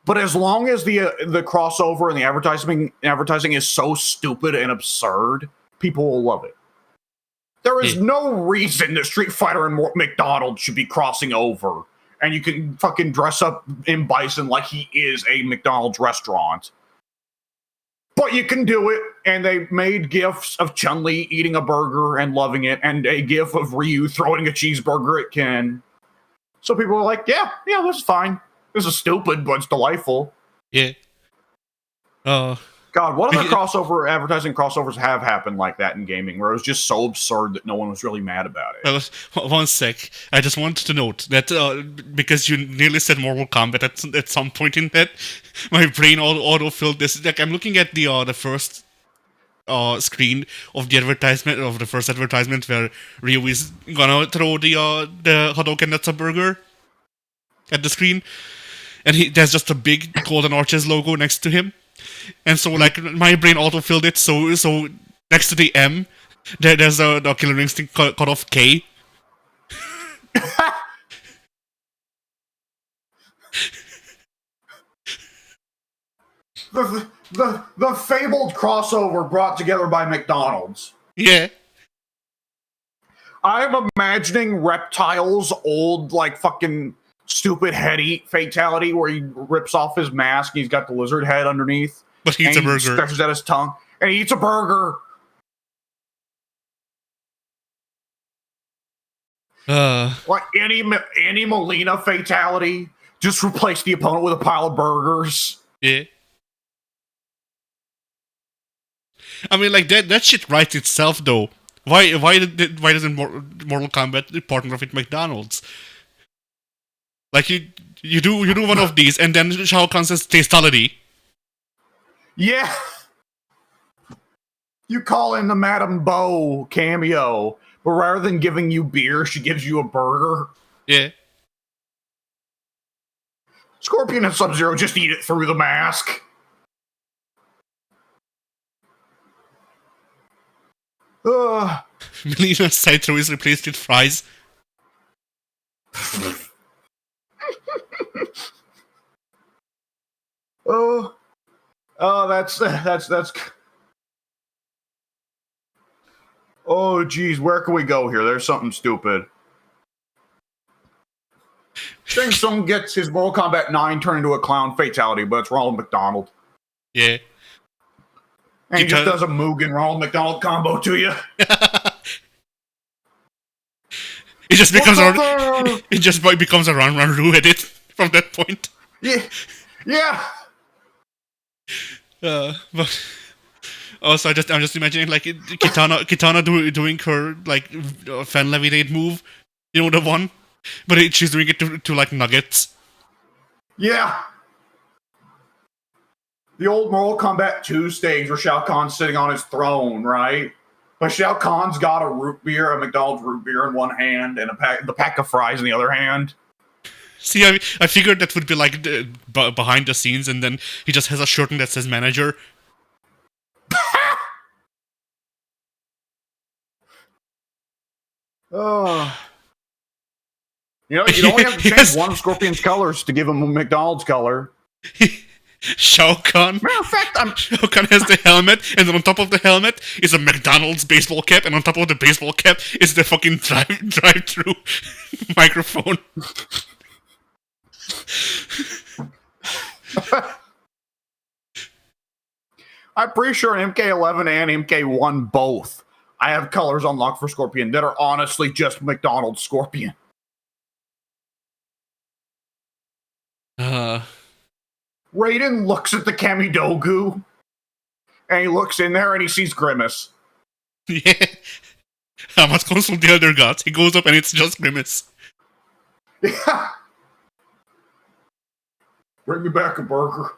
But as long as the crossover and the advertising is so stupid and absurd, people will love it. There is no reason that Street Fighter and McDonald's should be crossing over, and you can fucking dress up in Bison like he is a McDonald's restaurant. But you can do it, and they made GIFs of Chun-Li eating a burger and loving it, and a GIF of Ryu throwing a cheeseburger at Ken. So people are like, yeah, this is fine. This is stupid, but it's delightful. Yeah. God, what other advertising crossovers have happened like that in gaming, where it was just so absurd that no one was really mad about it? One sec. I just wanted to note that because you nearly said Mortal Kombat at some point in that, my brain auto-filled this. I'm looking at the first screen of the advertisement, of the first advertisement, where Ryu is gonna throw the Hadouken Natsu burger at the screen, and there's just a big Golden Arches logo next to him. And so, my brain auto-filled it, so next to the M, there's the Killer Instinct cut off K. the fabled crossover brought together by McDonald's. Yeah. I'm imagining Reptile's old, fucking stupid head eat fatality where he rips off his mask and he's got the lizard head underneath. But he eats a burger. He stretches out his tongue and he eats a burger. Like any Molina fatality, just replace the opponent with a pile of burgers. Yeah. I mean, like that shit writes itself though. Why doesn't Mortal Kombat partner with McDonald's? Like you do one of these, and then Shao Kahn says tastality. Yeah. You call in the Madame Bo cameo, but rather than giving you beer, she gives you a burger. Yeah. Scorpion and Sub-Zero just eat it through the mask. Melina's side throw is replaced with fries. Oh, that's. Oh, geez, where can we go here? There's something stupid. Shang Tsung gets his Mortal Kombat 9 turned into a clown fatality, but it's Ronald McDonald. Yeah. And he just does a Mugen Ronald McDonald combo to you. It just becomes a run edit from that point. Yeah. Yeah. But also, I'm just imagining like Kitana doing her like fan levitate move, you know, the one, but she's doing it to like nuggets. Yeah. The old Mortal Kombat 2 stage where Shao Kahn's sitting on his throne, right? But Shao Kahn's got a root beer, a McDonald's root beer in one hand, and the pack of fries in the other hand. See, I figured that would be like behind the scenes, and then he just has a shirt that says manager. Oh. You know, you'd only have to change one of Scorpion's colors to give him a McDonald's color. Shao Kahn. Matter of fact, Shao Kahn has the helmet, and then on top of the helmet is a McDonald's baseball cap, and on top of the baseball cap is the fucking drive-through microphone. I'm pretty sure in MK11 and MK1 both, I have colors unlocked for Scorpion that are honestly just McDonald's Scorpion. Raiden looks at the Kamidogu, and he looks in there and he sees Grimace. Yeah. I must consult the other gods. He goes up and it's just Grimace. Yeah. Bring me back a burger.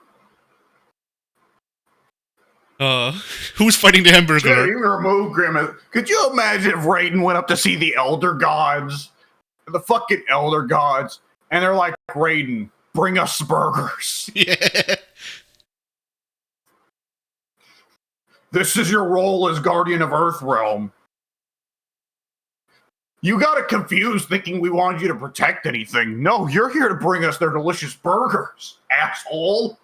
Who's fighting the hamburger? Yeah, you remove Grimace. Could you imagine if Raiden went up to see the Elder Gods? The fucking Elder Gods. And they're like, Raiden, bring us burgers. Yeah. This is your role as Guardian of Earthrealm. You got it confused thinking we wanted you to protect anything. No, you're here to bring us their delicious burgers, asshole.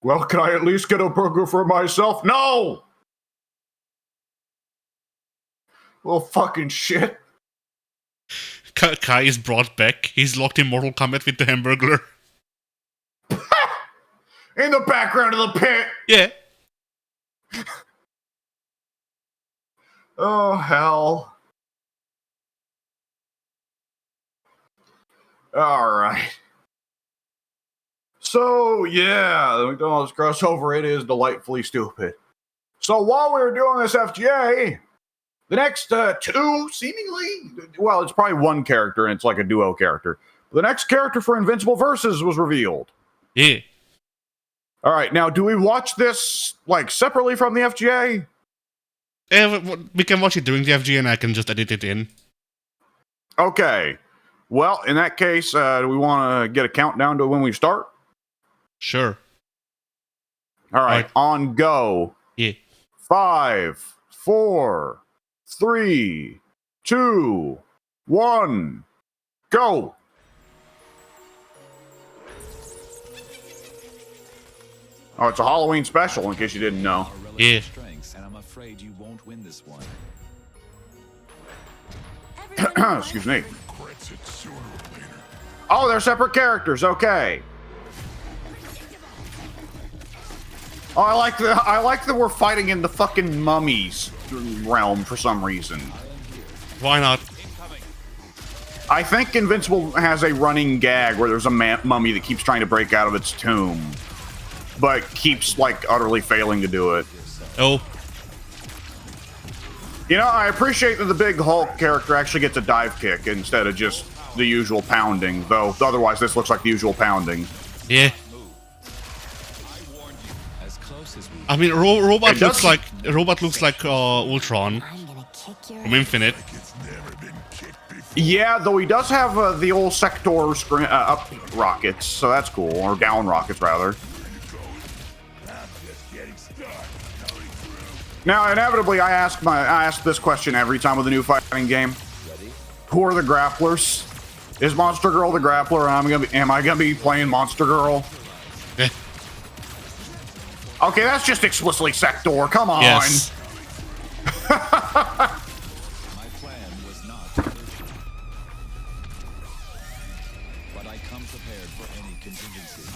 Well, can I at least get a burger for myself? No! Well, fucking shit. Kai is brought back. He's locked in Mortal Kombat with the hamburger. In the background of the pit. Yeah. Oh, hell. All right. So, yeah, the McDonald's crossover, it is delightfully stupid. So while we were doing this FGA, the next two, seemingly, well, it's probably one character, and it's like a duo character. The next character for Invincible Versus was revealed. Yeah. All right, now, do we watch this, like, separately from the FGA? We can watch it during the FGA, and I can just edit it in. Okay. Well, in that case, do we want to get a countdown to when we start? Sure. All right. On go. Yeah. 5, 4, 3, 2, 1, go. Oh, it's a Halloween special, in case you didn't know. Yeah. And I'm afraid you won't win this one. Excuse me. Oh, they're separate characters. Okay. Oh, I like that we're fighting in the fucking mummies realm for some reason. Why not? I think Invincible has a running gag where there's a mummy that keeps trying to break out of its tomb, but keeps like utterly failing to do it. Oh. You know, I appreciate that the big Hulk character actually gets a dive kick instead of just the usual pounding, though otherwise this looks like the usual pounding. Yeah. I mean, robot looks like Ultron from Infinite. Yeah, though he does have the old sector up rockets, so that's cool, or down rockets rather. Now, inevitably, I ask this question every time with a new fighting game: who are the grapplers? Is Monster Girl the grappler? And am I gonna be playing Monster Girl? Yeah. Okay, that's just explicitly Sector. Come on. Yes. My plan was not Devolution, but I come prepared for any contingency.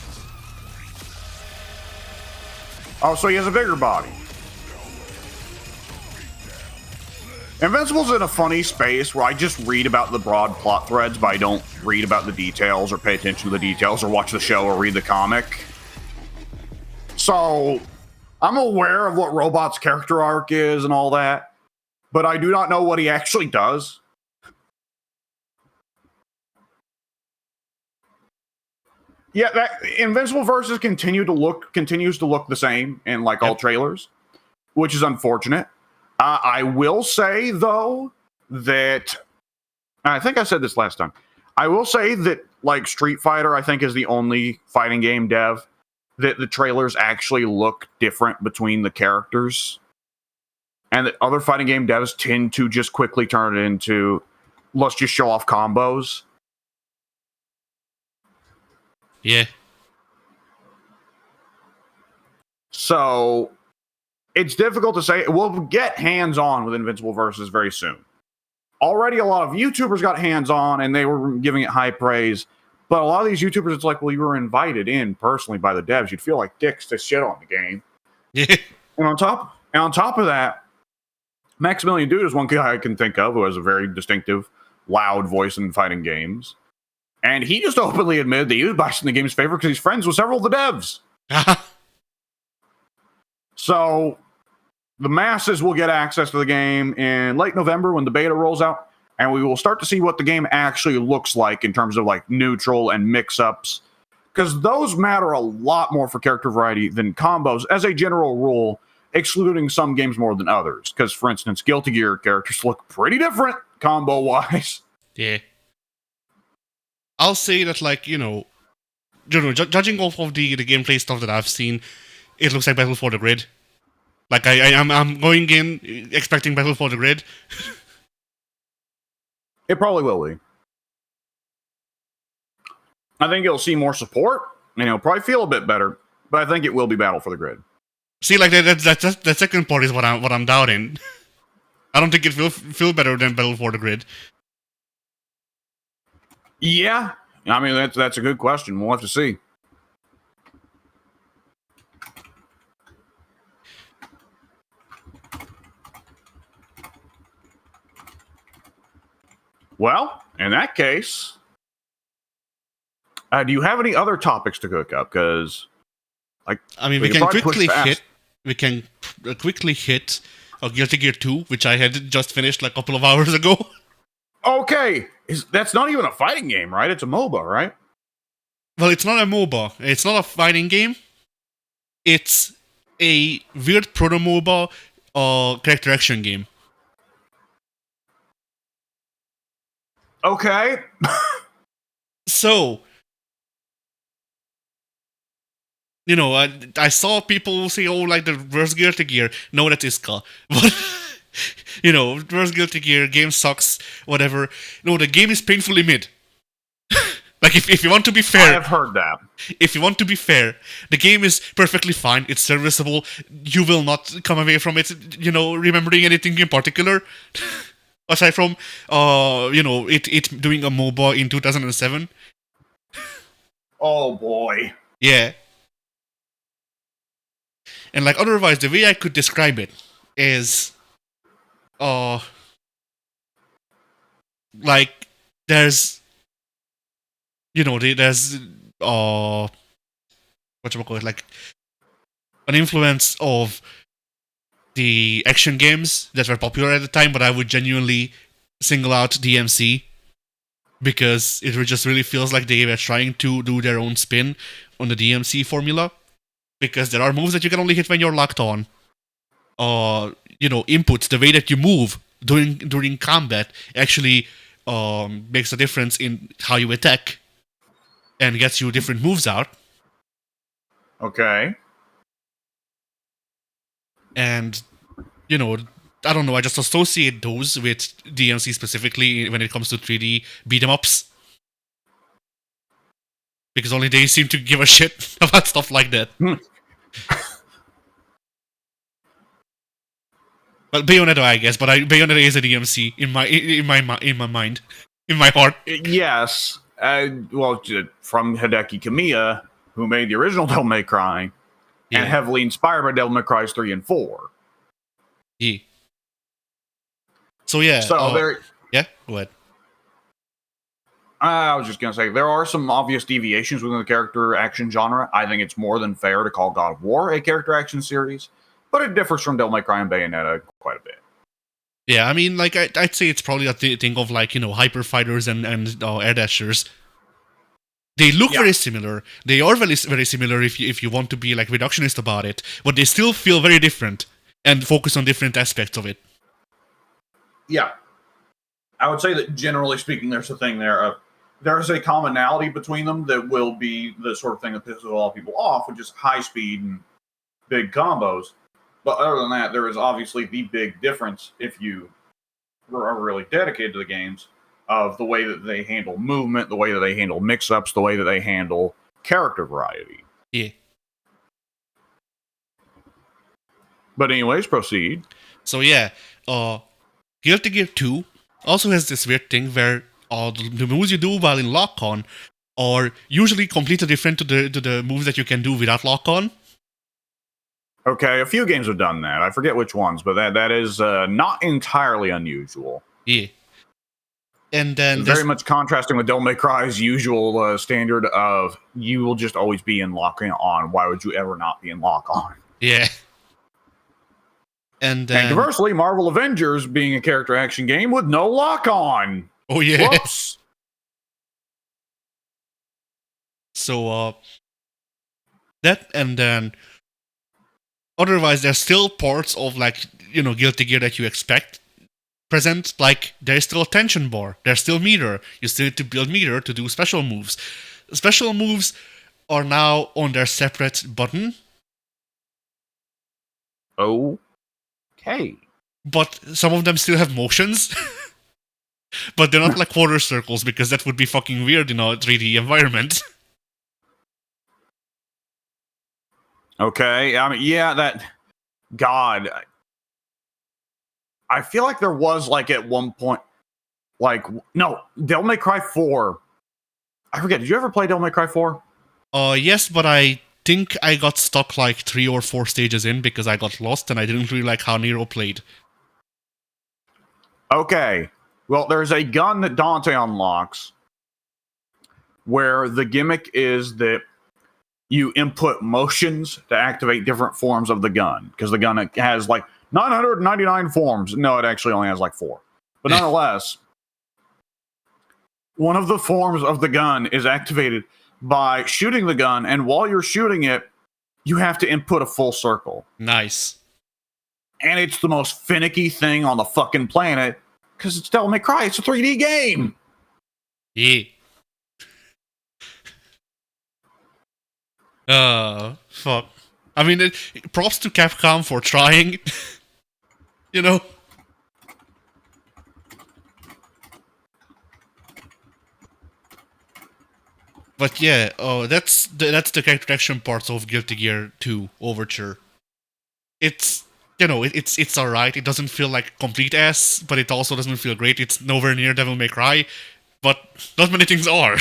Oh, so he has a bigger body. Invincible's in a funny space where I just read about the broad plot threads, but I don't read about the details or pay attention to the details or watch the show or read the comic. So, I'm aware of what Robot's character arc is and all that, but I do not know what he actually does. Yeah, that Invincible Versus continues to look the same in like all trailers, which is unfortunate. I will say though that I think I said this last time. I will say that like Street Fighter, I think is the only fighting game dev that the trailers actually look different between the characters, and that other fighting game devs tend to just quickly turn it into let's just show off combos. Yeah. So it's difficult to say. We'll get hands-on with Invincible Versus very soon. Already a lot of YouTubers got hands-on and they were giving it high praise. But a lot of these YouTubers, it's like, well, you were invited in personally by the devs. You'd feel like dicks to shit on the game. Yeah. And on top of that, Maximilian Dude is one guy I can think of who has a very distinctive, loud voice in fighting games. And he just openly admitted that he was biased in the game's favor because he's friends with several of the devs. So the masses will get access to the game in late November when the beta rolls out, and we will start to see what the game actually looks like in terms of like neutral and mix-ups, because those matter a lot more for character variety than combos as a general rule, excluding some games more than others. Because, for instance, Guilty Gear characters look pretty different combo-wise. Yeah. I'll say that, like, judging off of the gameplay stuff that I've seen, it looks like Battle for the Grid. Like, I'm going in expecting Battle for the Grid. It probably will be. I think you'll see more support, and it'll probably feel a bit better, but I think it will be Battle for the Grid. See, like, that second part is what I'm doubting. I don't think it will feel better than Battle for the Grid. Yeah, I mean, that's a good question. We'll have to see. Well, in that case, do you have any other topics to cook up? Because, like, I mean, we can quickly hit Guilty Gear 2, which I had just finished like a couple of hours ago. Okay, that's not even a fighting game, right? It's a MOBA, right? Well, it's not a MOBA. It's not a fighting game. It's a weird proto-MOBA character action game. Okay. So, I saw people say, oh, like the reverse Guilty Gear. No, that's Iska. But, reverse Guilty Gear, game sucks, whatever. No, the game is painfully mid. Like, if you want to be fair... I have heard that. If you want to be fair, the game is perfectly fine. It's serviceable. You will not come away from it, remembering anything in particular. Aside from, it doing a MOBA in 2007. Oh, boy. Yeah. And, like, otherwise, the way I could describe it is... like, there's there's whatchamacallit, like an influence of the action games that were popular at the time, but I would genuinely single out DMC because it just really feels like they were trying to do their own spin on the DMC formula, because there are moves that you can only hit when you're locked on. Inputs, the way that you move during combat actually makes a difference in how you attack and gets you different moves out. Okay. And, I don't know, I just associate those with DMC specifically when it comes to 3D beat 'em ups. Because only they seem to give a shit about stuff like that. Well, Bayonetta, I guess, but Bayonetta is a DMC in my mind, in my heart. Yes. From Hideki Kamiya, who made the original Devil May Cry, and heavily inspired by Devil May Cry 3 and 4. Yeah. So yeah. Yeah, go ahead. I was just going to say, there are some obvious deviations within the character action genre. I think it's more than fair to call God of War a character action series, but it differs from Devil May Cry and Bayonetta quite a bit. Yeah, I mean, like, I'd say it's probably a thing of, like, hyper fighters and air dashers. They look very similar. They are very, very similar if you want to be, like, reductionist about it, but they still feel very different and focus on different aspects of it. Yeah. I would say that generally speaking, there's a thing there of there's a commonality between them that will be the sort of thing that pisses a lot of people off, which is high speed and big combos. But other than that, there is obviously the big difference if you are really dedicated to the games of the way that they handle movement, the way that they handle mix-ups, the way that they handle character variety. Yeah. But anyways, proceed. So yeah, Guilty Gear 2 also has this weird thing where the moves you do while in lock-on are usually completely different to the moves that you can do without lock-on. Okay, a few games have done that. I forget which ones, but that is not entirely unusual. Yeah. And then very much contrasting with Devil May Cry's usual standard of you will just always be in lock-on. Why would you ever not be in lock-on? Yeah. And conversely, Marvel Avengers being a character action game with no lock-on. Oh, yeah. Whoops. So, that, and then otherwise, there's still parts of, like, Guilty Gear that you expect present. Like, there's still a tension bar. There's still meter. You still need to build meter to do special moves. Special moves are now on their separate button. Okay. But some of them still have motions. But they're not like quarter circles, because that would be fucking weird in a 3D environment. Okay. I mean, yeah, that... God. I feel like there was, like, at one point... Like, no, Devil May Cry 4. I forget, did you ever play Devil May Cry 4? Yes, but I think I got stuck, like, 3 or 4 stages in because I got lost and I didn't really like how Nero played. Okay. Well, there's a gun that Dante unlocks where the gimmick is that you input motions to activate different forms of the gun, because the gun has like 999 forms. No, it actually only has like 4. But nonetheless, one of the forms of the gun is activated by shooting the gun, and while you're shooting it, you have to input a full circle. Nice. And it's the most finicky thing on the fucking planet, because it's Devil May Cry. It's a 3D game. Yeah. Fuck. I mean, props to Capcom for trying. But yeah, that's the character action parts of Guilty Gear 2 Overture. It's it's alright. It doesn't feel like complete ass, but it also doesn't feel great. It's nowhere near Devil May Cry, but not many things are.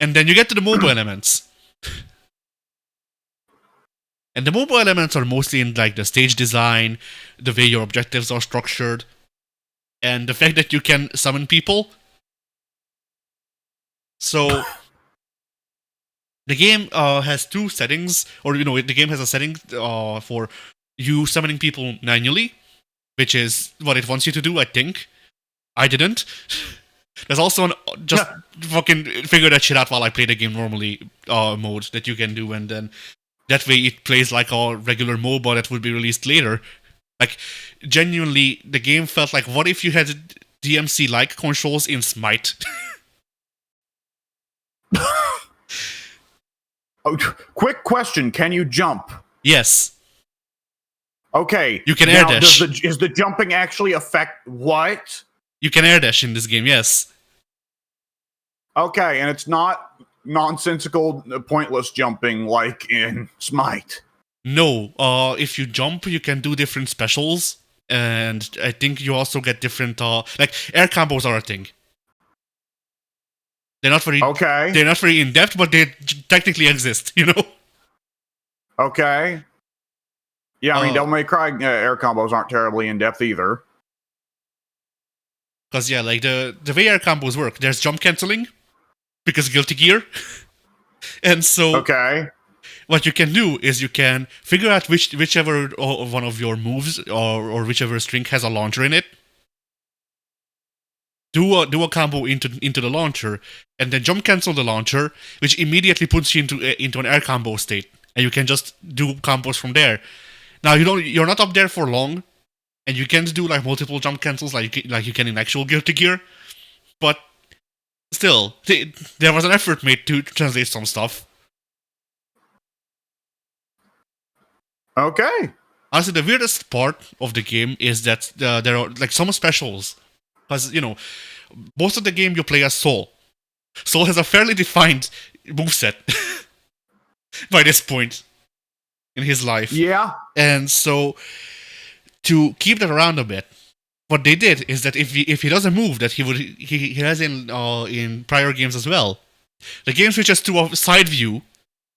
And then you get to the mobile elements. And the mobile elements are mostly in, like, the stage design, the way your objectives are structured, and the fact that you can summon people. So the game has two settings, or the game has a setting for you summoning people manually, which is what it wants you to do. I think I didn't. There's also just fucking figure that shit out while I play the game normally mode that you can do, and then that way it plays like a regular MOBA that would be released later. Like, genuinely, the game felt like, what if you had DMC-like controls in Smite? Oh, quick question: can you jump? Yes. Okay. You can air dash. Is the jumping actually affect what? You can air dash in this game, yes. Okay, and it's not nonsensical, pointless jumping like in Smite. No, if you jump, you can do different specials, and I think you also get different, like, air combos are a thing. They're not very in-depth, but they technically exist, Okay. Yeah, I mean, Devil May Cry air combos aren't terribly in-depth either. Because, yeah, like, the way air combos work, there's jump canceling, because Guilty Gear. And so, okay, what you can do is you can figure out whichever one of your moves or whichever string has a launcher in it. Do a combo into the launcher, and then jump cancel the launcher, which immediately puts you into an air combo state, and you can just do combos from there. Now you're not up there for long, and you can't do like multiple jump cancels like you can in actual Guilty Gear, but still, there was an effort made to translate some stuff. Okay. Honestly, the weirdest part of the game is that there are like some specials. Because, most of the game you play as Soul. Soul has a fairly defined moveset by this point in his life. Yeah. And so, to keep that around a bit, what they did is that if he does a move that he has in prior games as well, the game switches to a side view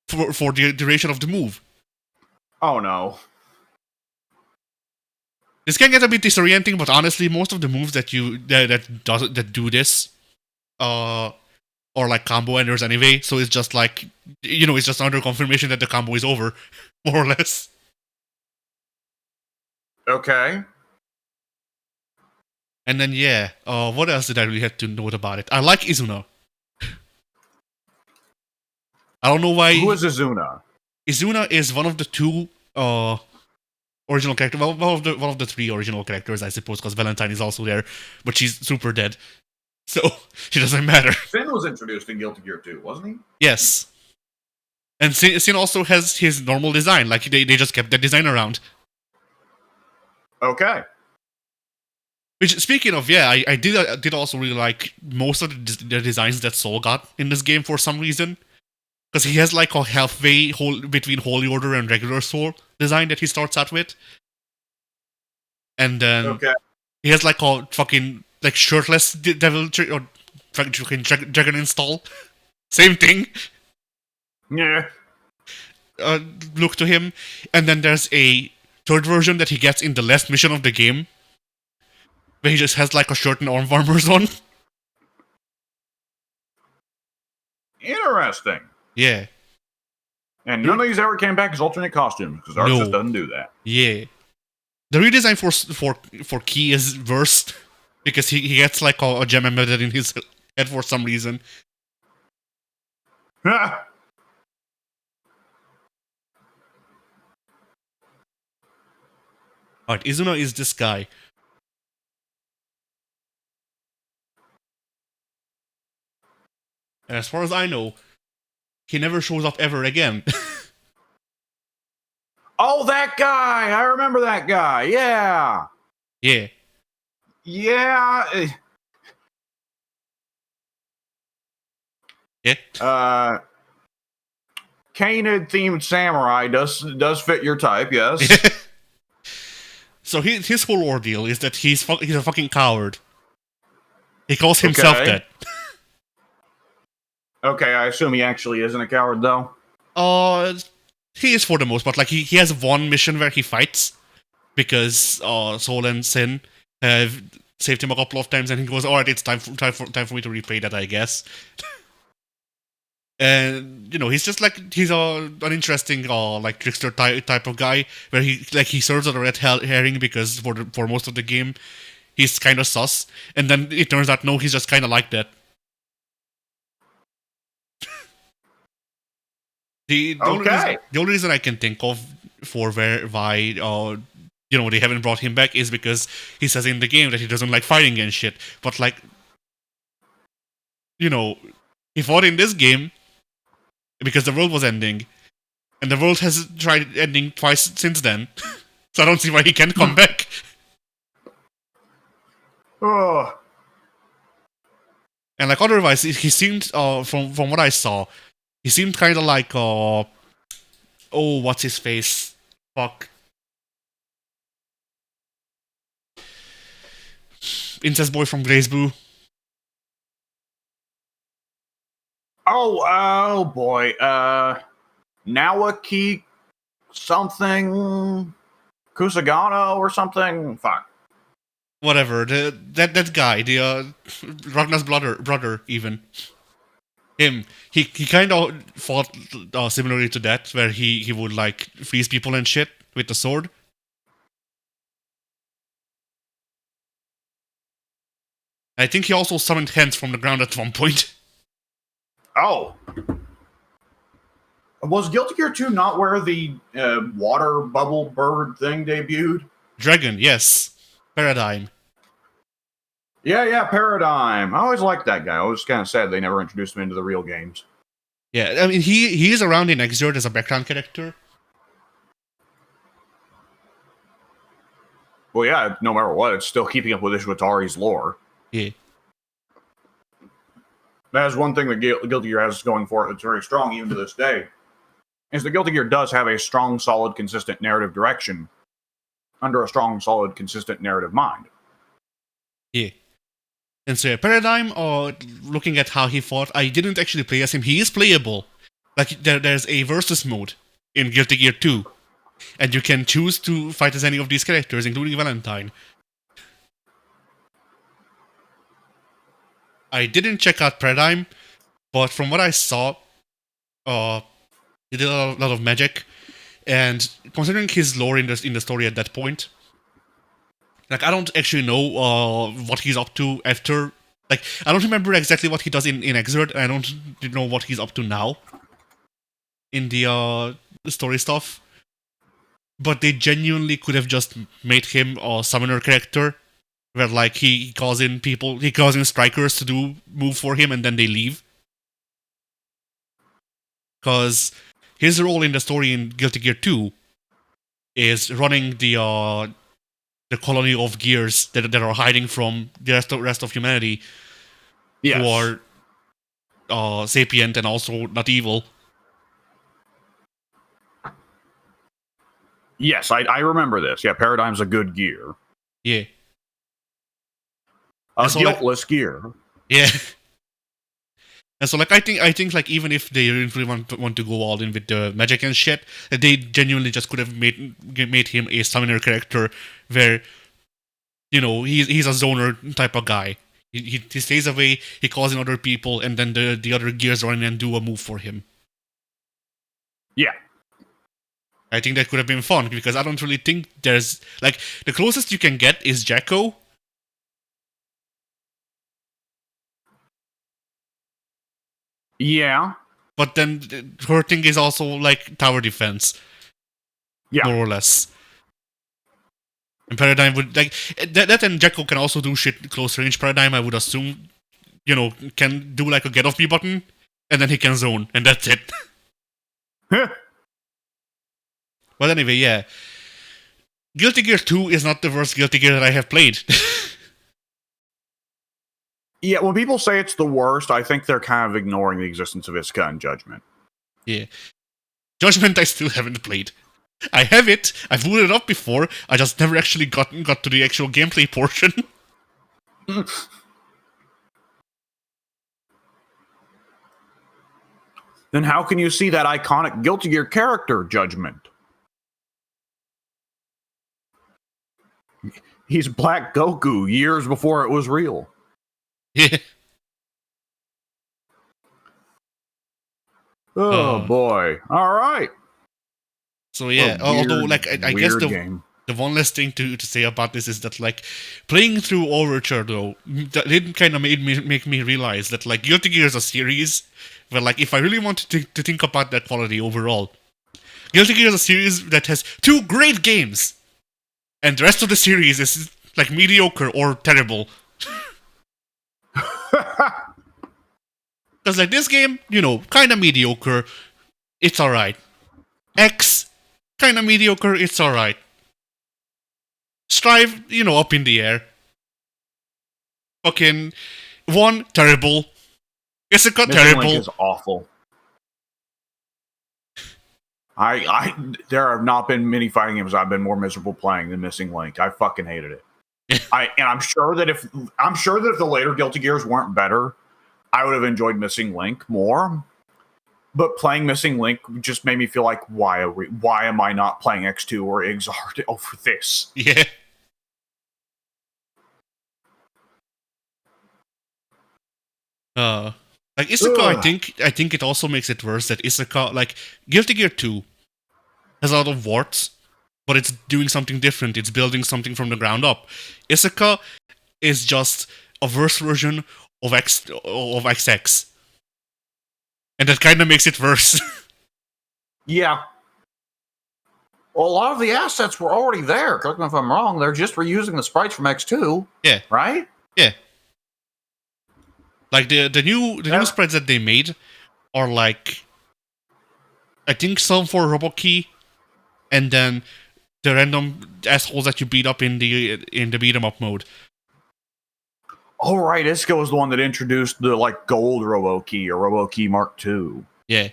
for the duration of the move. Oh no. This can get a bit disorienting, but honestly, most of the moves that do this, are like combo enders anyway. So it's just like, it's just another confirmation that the combo is over, more or less. Okay. And then what else did I really have to note about it? I like Izuna. I don't know why. Who is Izuna? Izuna is one of the two original characters. Well, one of the three original characters, I suppose, because Valentine is also there, but she's super dead, so she doesn't matter. Finn was introduced in Guilty Gear 2, wasn't he? Yes, and Sin also has his normal design. Like they just kept that design around. Okay. Which, speaking of, I did also really like most of the designs that Soul got in this game for some reason. Because he has like a halfway between Holy Order and regular Soul design that he starts out with. And then he has like a fucking like shirtless devil or fucking dragon install. Same thing. Yeah. Look to him. And then there's a third version that he gets in the last mission of the game, where he just has like a shirt and arm warmers on. Interesting. Yeah. And none of these ever came back as alternate costumes, because ours just doesn't do that. Yeah. The redesign for Key is worse, because he gets like a gem embedded in his head for some reason. Alright, Izuna is this guy. And as far as I know, he never shows up ever again. Oh, that guy! I remember that guy. Yeah. Yeah. Yeah. Yeah. Canid themed samurai does fit your type, yes. So his whole ordeal is that he's a fucking coward. He calls himself that. Okay, I assume he actually isn't a coward, though. He is for the most part. Like, he has one mission where he fights, because Soul and Sin have saved him a couple of times, and he goes, "All right, it's time for me to repay that, I guess." And he's just like he's an interesting like trickster type of guy where he serves as a red herring because for most of the game he's kind of sus, and then it turns out no, he's just kind of like that. The only reason I can think of for why they haven't brought him back is because he says in the game that he doesn't like fighting and shit. But like, he fought in this game because the world was ending, and the world has tried ending twice since then. So I don't see why he can't come back. Oh. And like otherwise, he seemed from what I saw, he seemed kind of like what's his face? Fuck. Incest boy from Grace Boo. Oh boy. Nawaki something Kusagano or something. Fuck. Whatever. That guy, the Ragnar's brother even. Him. He kind of fought similarly to that, where he would like freeze people and shit with the sword. I think he also summoned hands from the ground at one point. Oh. Was Guilty Gear 2 not where the water bubble bird thing debuted? Dragon, yes. Paradigm. Yeah, Paradigm. I always liked that guy. I was kind of sad they never introduced him into the real games. Yeah, I mean, he is around in Exert as a background character. Well, yeah, no matter what, it's still keeping up with Ishwatari's lore. Yeah. That is one thing that Guilty Gear has going for it that's very strong even to this day. Is that Guilty Gear does have a strong, solid, consistent narrative direction under a strong, solid, consistent narrative mind. Yeah. And so, Paradigm, looking at how he fought, I didn't actually play as him. He is playable. Like, there's a versus mode in Guilty Gear 2. And you can choose to fight as any of these characters, including Valentine. I didn't check out Paradigm, but from what I saw, he did a lot of magic. And considering his lore in the story at that point, like, I don't actually know what he's up to after. Like, I don't remember exactly what he does in Exert, and I don't know what he's up to now in the story stuff. But they genuinely could have just made him a summoner character, where like he calls in strikers to do move for him, and then they leave. Because his role in the story in Guilty Gear 2 is running the colony of gears that are hiding from the rest of humanity, Yes. who are sapient and also not evil. Yes, I remember this. Yeah, Paradigm's a good gear. Yeah. A so, guiltless gear. Yeah. And so, like, I think, like, even if they didn't really want to go all in with the magic and shit, they genuinely just could have made him a summoner character, where, he's a zoner type of guy. He stays away, he calls in other people, and then the other gears run in and do a move for him. Yeah. I think that could have been fun, because I don't really think there's, like, the closest you can get is Jacko. Yeah. But then her thing is also like tower defense. Yeah. More or less. And Paradigm would like that and Jacko can also do shit close range. Paradigm, I would assume, can do like a get off me button, and then he can zone, and that's it. But anyway, yeah. Guilty Gear 2 is not the worst Guilty Gear that I have played. Yeah, when people say it's the worst, I think they're kind of ignoring the existence of Iska and Judgment. Yeah. Judgment I still haven't played. I have it, I've booted it up before, I just never actually got to the actual gameplay portion. Then how can you see that iconic Guilty Gear character, Judgment? He's Black Goku years before it was real. Yeah. Oh boy! All right. So yeah, What a although weird, like I guess weird game. the one last thing to say about this is that like playing through Overture though that did kind of make me realize that like Guilty Gear is a series where like if I really wanted to think about that quality overall, Guilty Gear is a series that has 2 great games, and the rest of the series is like mediocre or terrible. Because like this game, you know, kind of mediocre, it's alright. X, kind of mediocre, it's alright. Strive, you know, up in the air. Fucking 1, terrible. Isuka, Missing terrible. Link is awful. There have not been many fighting games I've been more miserable playing than Missing Link. I fucking hated it. I'm sure that if the later Guilty Gears weren't better, I would have enjoyed Missing Link more. But playing Missing Link just made me feel like, why am I not playing X2 or Exart over this? Yeah. Like Isuka, I think it also makes it worse that Isuka, like Guilty Gear 2 has a lot of warts, but it's doing something different. It's building something from the ground up. Isuka is just a worse version of XX, and that kind of makes it worse. Yeah. Well, a lot of the assets were already there. Correct me if I'm wrong. They're just reusing the sprites from X2. Yeah. Right? Yeah. Like the new sprites that they made are like, I think some for RoboKey, and then the random assholes that you beat up in the beat 'em up mode. Oh right, Isco was the one that introduced the like gold RoboKey or RoboKey Mark II. Yeah.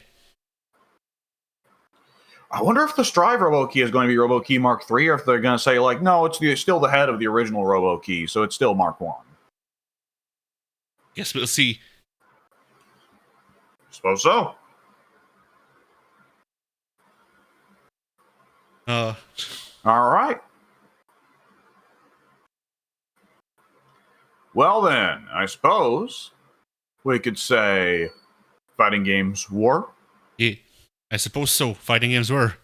I wonder if the Strive RoboKey is going to be RoboKey Mark III, or if they're going to say like, no, it's still the head of the original RoboKey, so it's still Mark I. Guess we'll see. Suppose so. All right. Well then, I suppose we could say fighting games were. Yeah, I suppose so. Fighting games were.